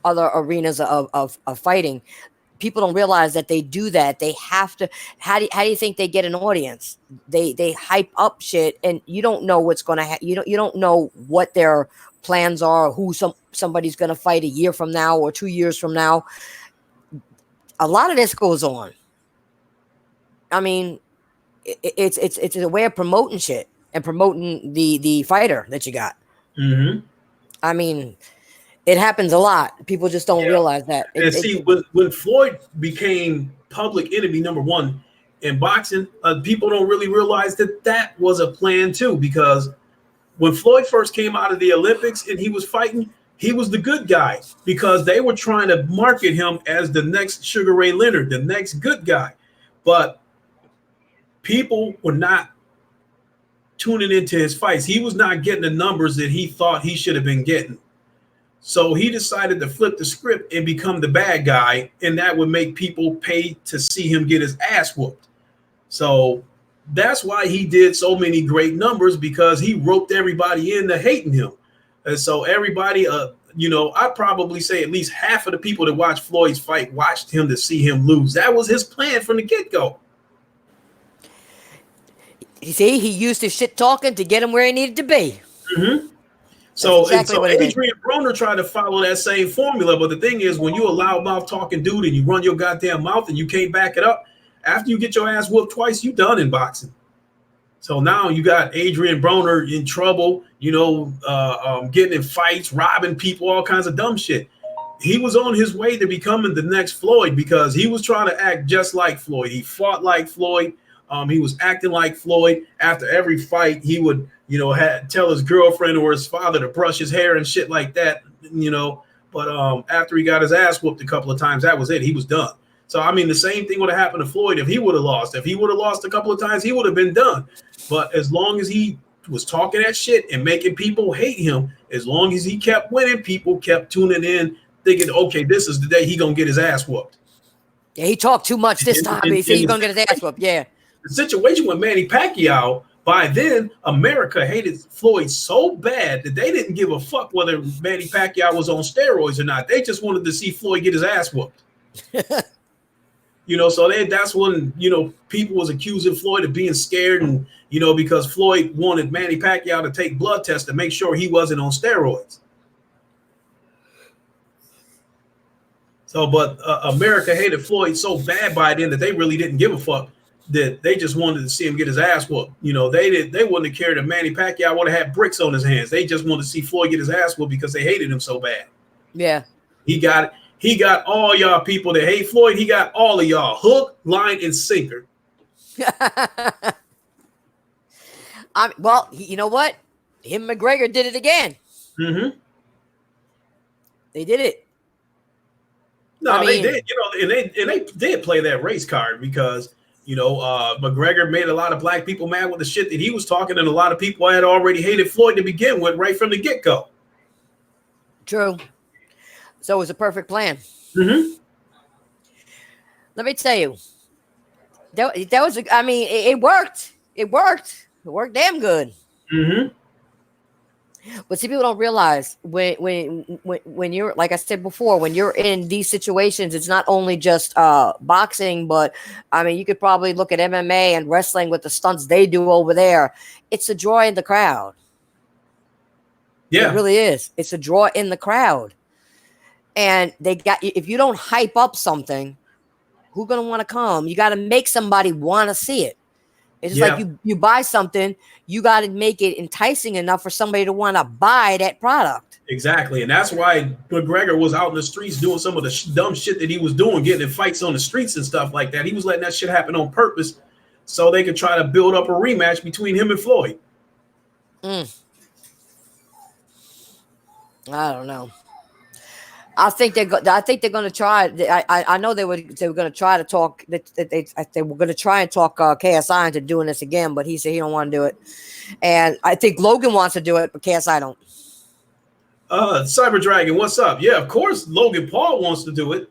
other arenas of fighting, people don't realize that they do that. They have to. How do you think they get an audience? They hype up shit, and you don't know what's going to happen. You don't know what their plans are. Who somebody's going to fight a year from now or 2 years from now. A lot of this goes on. I mean, it's a way of promoting shit and promoting the fighter that you got. Mm-hmm. I mean, it happens a lot. People just don't realize that. When Floyd became public enemy number one, in boxing, people don't really realize that was a plan too, because when Floyd first came out of the Olympics and he was fighting, he was the good guy because they were trying to market him as the next Sugar Ray Leonard, the next good guy. But people were not tuning into his fights. He was not getting the numbers that he thought he should have been getting. So he decided to flip the script and become the bad guy, and that would make people pay to see him get his ass whooped. So that's why he did so many great numbers, because he roped everybody into hating him. And so everybody, I'd probably say at least half of the people that watched Floyd's fight watched him to see him lose. That was his plan from the get-go. You see, he used his shit talking to get him where he needed to be. Mm-hmm. So Adrian Broner tried to follow that same formula, but the thing is, when you a loudmouth talking dude and you run your goddamn mouth and you can't back it up, after you get your ass whooped twice, you done in boxing. So now you got Adrian Broner in trouble, getting in fights, robbing people, all kinds of dumb shit. He was on his way to becoming the next Floyd because he was trying to act just like Floyd. He fought like Floyd. He was acting like Floyd. After every fight, he would, tell his girlfriend or his father to brush his hair and shit like that, But after he got his ass whooped a couple of times, that was it. He was done. So, I mean, the same thing would have happened to Floyd if he would have lost. If he would have lost a couple of times, he would have been done. But as long as he was talking that shit and making people hate him, as long as he kept winning, people kept tuning in, thinking, okay, this is the day he going to get his ass whooped. Yeah, he talked too much this time. He's going to get his ass whooped, yeah. The situation with Manny Pacquiao, by then, America hated Floyd so bad that they didn't give a fuck whether Manny Pacquiao was on steroids or not. They just wanted to see Floyd get his ass whooped. So that's when, people was accusing Floyd of being scared and, because Floyd wanted Manny Pacquiao to take blood tests to make sure he wasn't on steroids. So, but America hated Floyd so bad by then that they really didn't give a fuck, that they just wanted to see him get his ass whooped. They wouldn't have cared if Manny Pacquiao would have had bricks on his hands. They just wanted to see Floyd get his ass whooped because they hated him so bad. Yeah. He got all y'all people that hate Floyd. He got all of y'all hook, line, and sinker. Well, you know what? Him and McGregor did it again. Mm-hmm. They did it. No, they did. And they did play that race card because McGregor made a lot of black people mad with the shit that he was talking, and a lot of people had already hated Floyd to begin with right from the get-go. True. So it was a perfect plan. Mm-hmm. Let me tell you, that was. It worked. It worked. It worked damn good. Mm-hmm. But see, people don't realize when you're, like I said before, when you're in these situations, it's not only just boxing, but you could probably look at MMA and wrestling with the stunts they do over there. It's a draw in the crowd. Yeah, it really is. It's a draw in the crowd. And if you don't hype up something, who's going to want to come? You got to make somebody want to see it. It's just like you buy something, you got to make it enticing enough for somebody to want to buy that product. Exactly. And that's why McGregor was out in the streets doing some of the dumb shit that he was doing, getting in fights on the streets and stuff like that. He was letting that shit happen on purpose so they could try to build up a rematch between him and Floyd. I don't know. I think they're going to try. I know they were going to try to talk. They were going to try and talk KSI into doing this again, but he said he don't want to do it. And I think Logan wants to do it, but KSI don't. Cyber Dragon, what's up? Yeah, of course, Logan Paul wants to do it.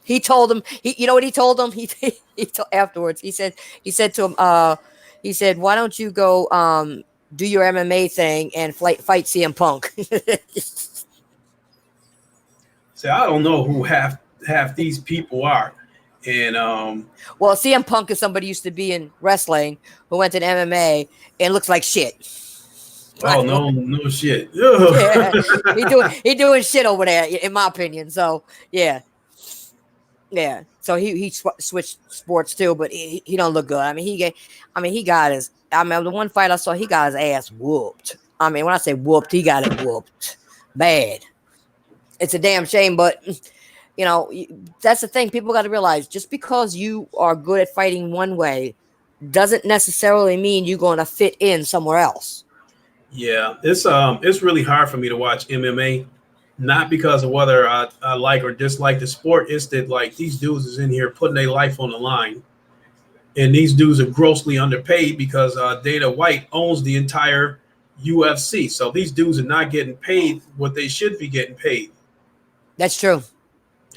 He told him. You know what he told him? He told afterwards. He said to him. He said, "Why don't you go do your MMA thing and fight CM Punk?" See, I don't know who half these people are, and well, CM Punk is somebody who used to be in wrestling who went to MMA and looks like shit. Oh no shit. Yeah, he doing shit over there, in my opinion. So yeah. So he switched sports too, but he don't look good. He got his. The one fight I saw, he got his ass whooped. When I say whooped, he got it whooped bad. It's a damn shame, but You know, that's the thing. People got to realize just because you are good at fighting one way doesn't necessarily mean you're going to fit in somewhere else. Yeah, it's really hard for me to watch MMA, not because of whether I like or dislike the sport. It's that like these dudes is in here putting their life on the line, and these dudes are grossly underpaid because Dana White owns the entire UFC. So these dudes are not getting paid what they should be getting paid, That's true.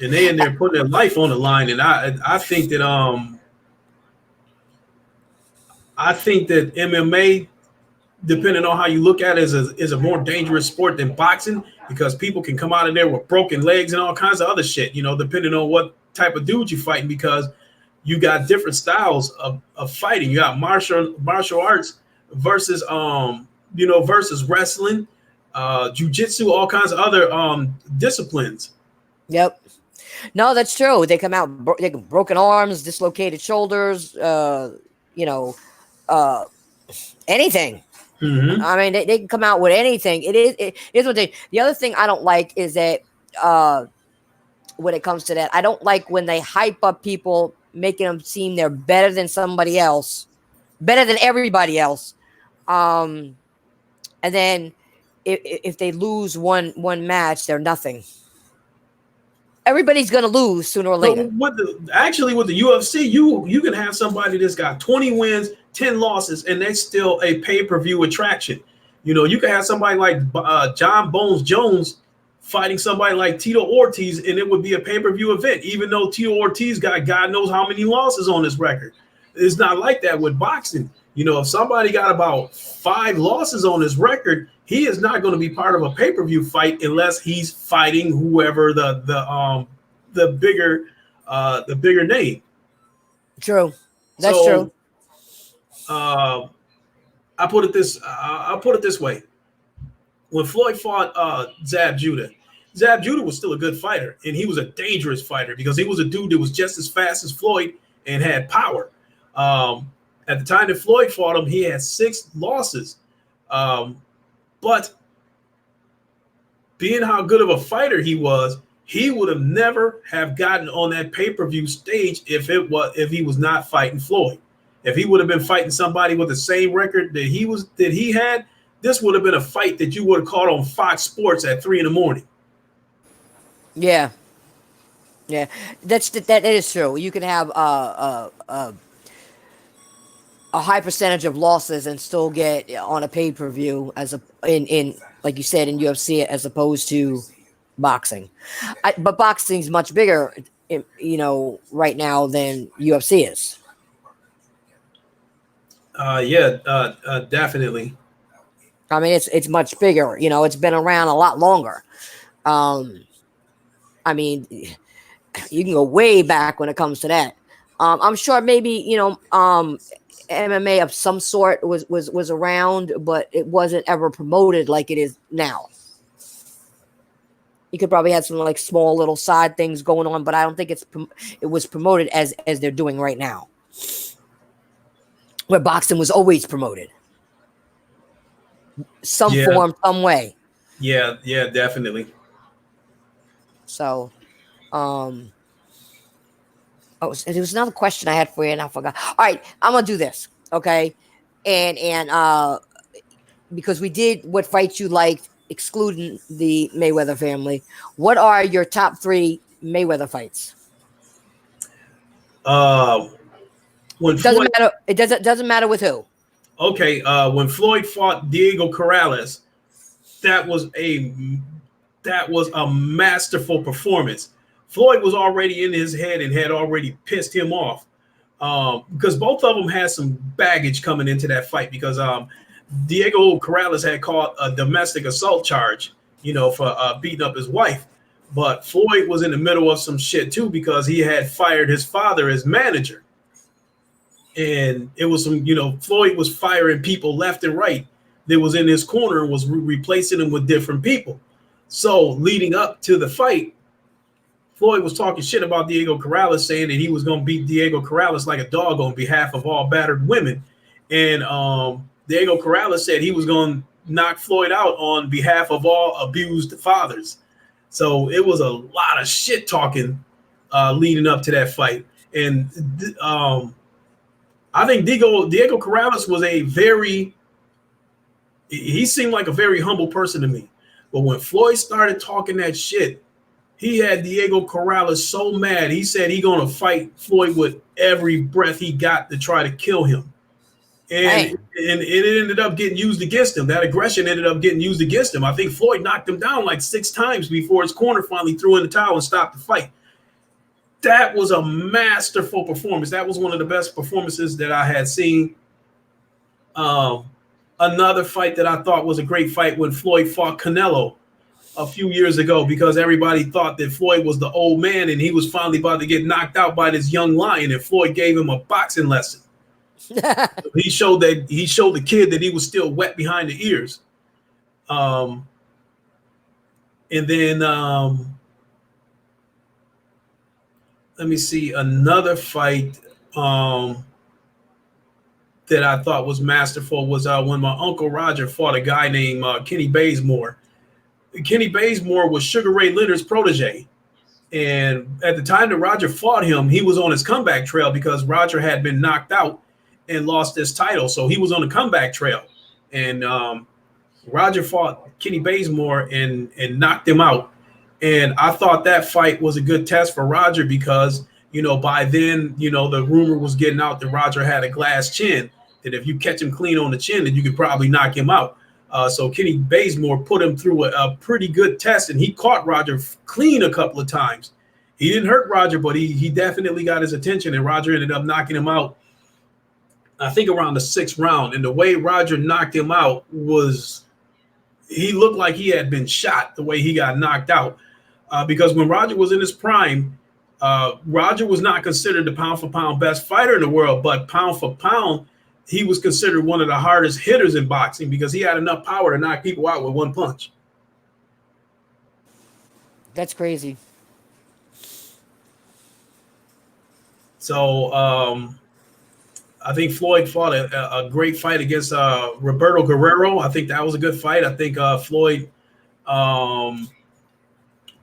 and they in there putting their life on the line. And I think that MMA, depending on how you look at it, is a more dangerous sport than boxing because people can come out of there with broken legs and all kinds of other shit, depending on what type of dude you're fighting because you got different styles of fighting. You got martial arts versus versus wrestling, jujitsu, all kinds of other disciplines. Yep. No, that's true. They come out they broken arms, dislocated shoulders, you know, uh, anything. Mm-hmm. I mean, they can come out with anything. It is what they. The other thing I don't like is that when it comes to that, I don't like when they hype up people, making them seem they're better than somebody else, better than everybody else. Um, and then if they lose one match, they're nothing. Everybody's gonna lose sooner or So later. with the UFC, you can have somebody that's got 20 wins, 10 losses, and that's still a pay-per-view attraction. You can have somebody like John Bones Jones fighting somebody like Tito Ortiz, and it would be a pay-per-view event, even though Tito Ortiz got God knows how many losses on his record. It's not like that with boxing. If somebody got about 5 losses on his record, he is not going to be part of a pay-per-view fight unless he's fighting whoever the bigger name. True, that's So true. I'll put it this way: when Floyd fought Zab Judah, Zab Judah was still a good fighter, and he was a dangerous fighter because he was a dude that was just as fast as Floyd and had power. At the time that Floyd fought him, he had 6 losses. But being how good of a fighter he was, he would have never have gotten on that pay-per-view stage if he was not fighting Floyd. If he would have been fighting somebody with the same record that he had, this would have been a fight that you would have caught on Fox Sports at 3 a.m. Yeah, yeah, that is true. You can have a high percentage of losses and still get on a pay per view as a in like you said in UFC as opposed to boxing. But boxing's much bigger, right now than UFC is. Yeah, definitely. I mean, it's much bigger. It's been around a lot longer. Um, I mean, you can go way back when it comes to that. I'm sure maybe MMA of some sort was around, but it wasn't ever promoted like it is now. You could probably have some like small little side things going on, but I don't think it was promoted as they're doing right now, where boxing was always promoted, some Yeah, form, some way. yeah, definitely. So, um, oh, there was another question I had for you, and I forgot. All right, I'm gonna do this, okay? And because we did what fights you liked, excluding the Mayweather family. What are your top 3 Mayweather fights? Uh, when It doesn't Floyd, matter. It doesn't matter with who. okay, when Floyd fought Diego Corrales, that was a masterful performance. Floyd was already in his head and had already pissed him off because both of them had some baggage coming into that fight because Diego Corrales had caught a domestic assault charge, for beating up his wife. But Floyd was in the middle of some shit too because he had fired his father as manager. And it was Floyd was firing people left and right that was in his corner and was replacing them with different people. So leading up to the fight, Floyd was talking shit about Diego Corrales, saying that he was going to beat Diego Corrales like a dog on behalf of all battered women. And Diego Corrales said he was going to knock Floyd out on behalf of all abused fathers. So it was a lot of shit talking leading up to that fight. And I think Diego Corrales was he seemed like a very humble person to me. But when Floyd started talking that shit, he had Diego Corrales so mad. He said he gonna fight Floyd with every breath he got to try to kill him. And Dang. it ended up getting used against him. That aggression ended up getting used against him. I think Floyd knocked him down like 6 times before his corner finally threw in the towel and stopped the fight. That was a masterful performance. That was one of the best performances that I had seen. Another fight that I thought was a great fight when Floyd fought Canelo a few years ago, because everybody thought that Floyd was the old man and he was finally about to get knocked out by this young lion, and Floyd gave him a boxing lesson. He showed the kid that he was still wet behind the ears. And then let me see, another fight that I thought was masterful was when my Uncle Roger fought a guy named Kenny Bazemore. Kenny Bazemore was Sugar Ray Leonard's protege. And at the time that Roger fought him, he was on his comeback trail because Roger had been knocked out and lost his title. So he was on the comeback trail. And Roger fought Kenny Bazemore and knocked him out. And I thought that fight was a good test for Roger because, by then, the rumor was getting out that Roger had a glass chin, that if you catch him clean on the chin, then you could probably knock him out. So Kenny Bazemore put him through a pretty good test, and he caught Roger clean a couple of times. He didn't hurt Roger, but he definitely got his attention, and Roger ended up knocking him out, I think, around the 6th round. And the way Roger knocked him out he looked like he had been shot the way he got knocked out. Because when Roger was in his prime, Roger was not considered the pound-for-pound best fighter in the world, but pound-for-pound, he was considered one of the hardest hitters in boxing because he had enough power to knock people out with one punch. That's crazy. So I think Floyd fought a great fight against Roberto Guerrero. I think that was a good fight. I think Floyd,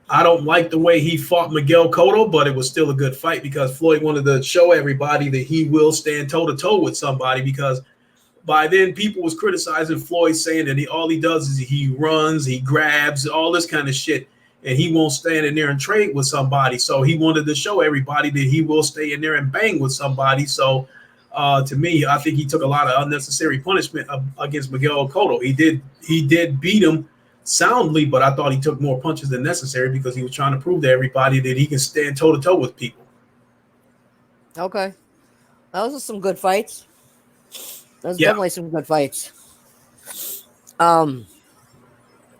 I don't like the way he fought Miguel Cotto, but it was still a good fight because Floyd wanted to show everybody that he will stand toe-to-toe with somebody, because by then people was criticizing Floyd, saying that all he does is he runs, he grabs, all this kind of shit, and he won't stand in there and trade with somebody. So he wanted to show everybody that he will stay in there and bang with somebody. So to me, I think he took a lot of unnecessary punishment against Miguel Cotto. He did beat him soundly, but I thought he took more punches than necessary because he was trying to prove to everybody that he can stand toe-to-toe with people. Okay. Those are some good fights. Those definitely some good fights. I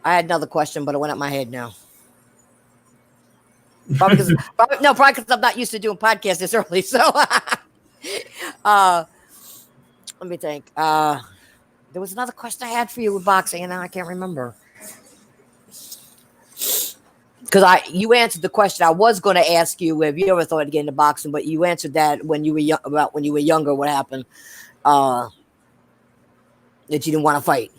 had another question, but it went up my head now. Probably because I'm not used to doing podcasts this early. So let me think. There was another question I had for you with boxing, and now I can't remember. Because you answered the question I was going to ask you, have you ever thought of getting into boxing? But you answered that when you were when you were younger. What happened? That you didn't want to fight.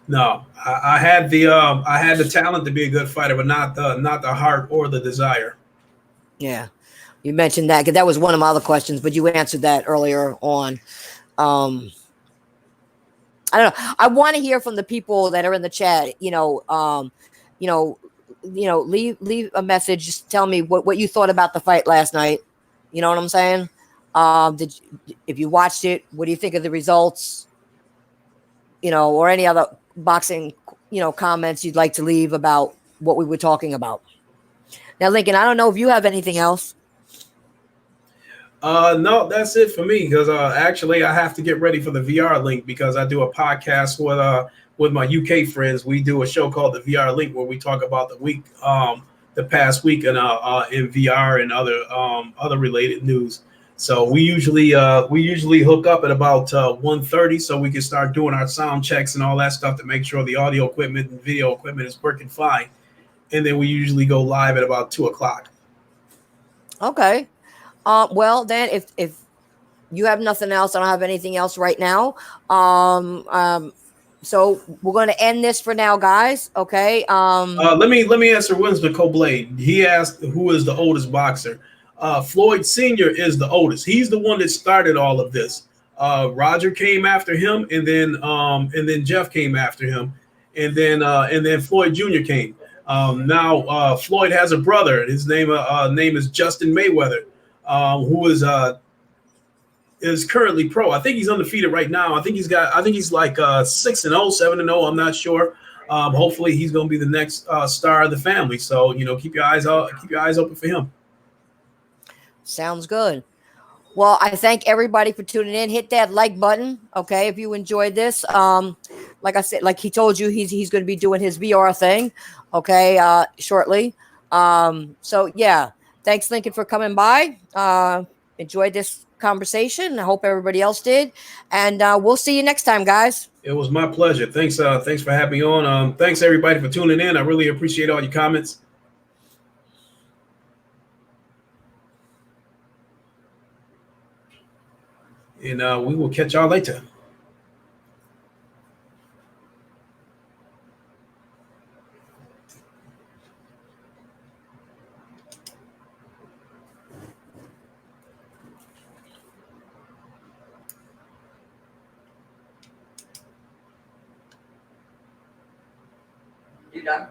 No, I had the talent to be a good fighter, but not the heart or the desire. Yeah, you mentioned that because that was one of my other questions, but you answered that earlier on. I don't know. I want to hear from the people that are in the chat. Leave a message. Just tell me what you thought about the fight last night. You know what I'm saying? If you watched it, what do you think of the results? Or any other boxing, comments you'd like to leave about what we were talking about. Now, Lincoln, I don't know if you have anything else. No, that's it for me, because actually I have to get ready for the VR link because I do a podcast with my UK friends. We do a show called the VR link where we talk about the past week in VR and other related news. So we usually hook up at about 1:30 so we can start doing our sound checks and all that stuff to make sure the audio equipment and video equipment is working fine. And then we usually go live at about 2:00. Okay. Well, then if you have nothing else, I don't have anything else right now. So we're going to end this for now, guys. Okay. Let me answer Winston Coblade. He asked who is the oldest boxer. Floyd Senior is the oldest. He's the one that started all of this. Roger came after him, and then Jeff came after him, and then Floyd Jr. came. Now Floyd has a brother. His name is Justin Mayweather, who is currently pro. I think he's undefeated right now. I think he's like 6-0, 7-0. I'm not sure. Hopefully he's going to be the next star of the family. So, keep your eyes open for him. Sounds good. Well, I thank everybody for tuning in. Hit that like button, okay, if you enjoyed this. Like I said, like he told you, he's going to be doing his VR thing, okay, shortly. So yeah, thanks, Lincoln, for coming by. Enjoyed this conversation. I hope everybody else did, and we'll see you next time, guys. It was my pleasure. Thanks for having me on. Thanks everybody for tuning in. I really appreciate all your comments. And we will catch y'all later. You done?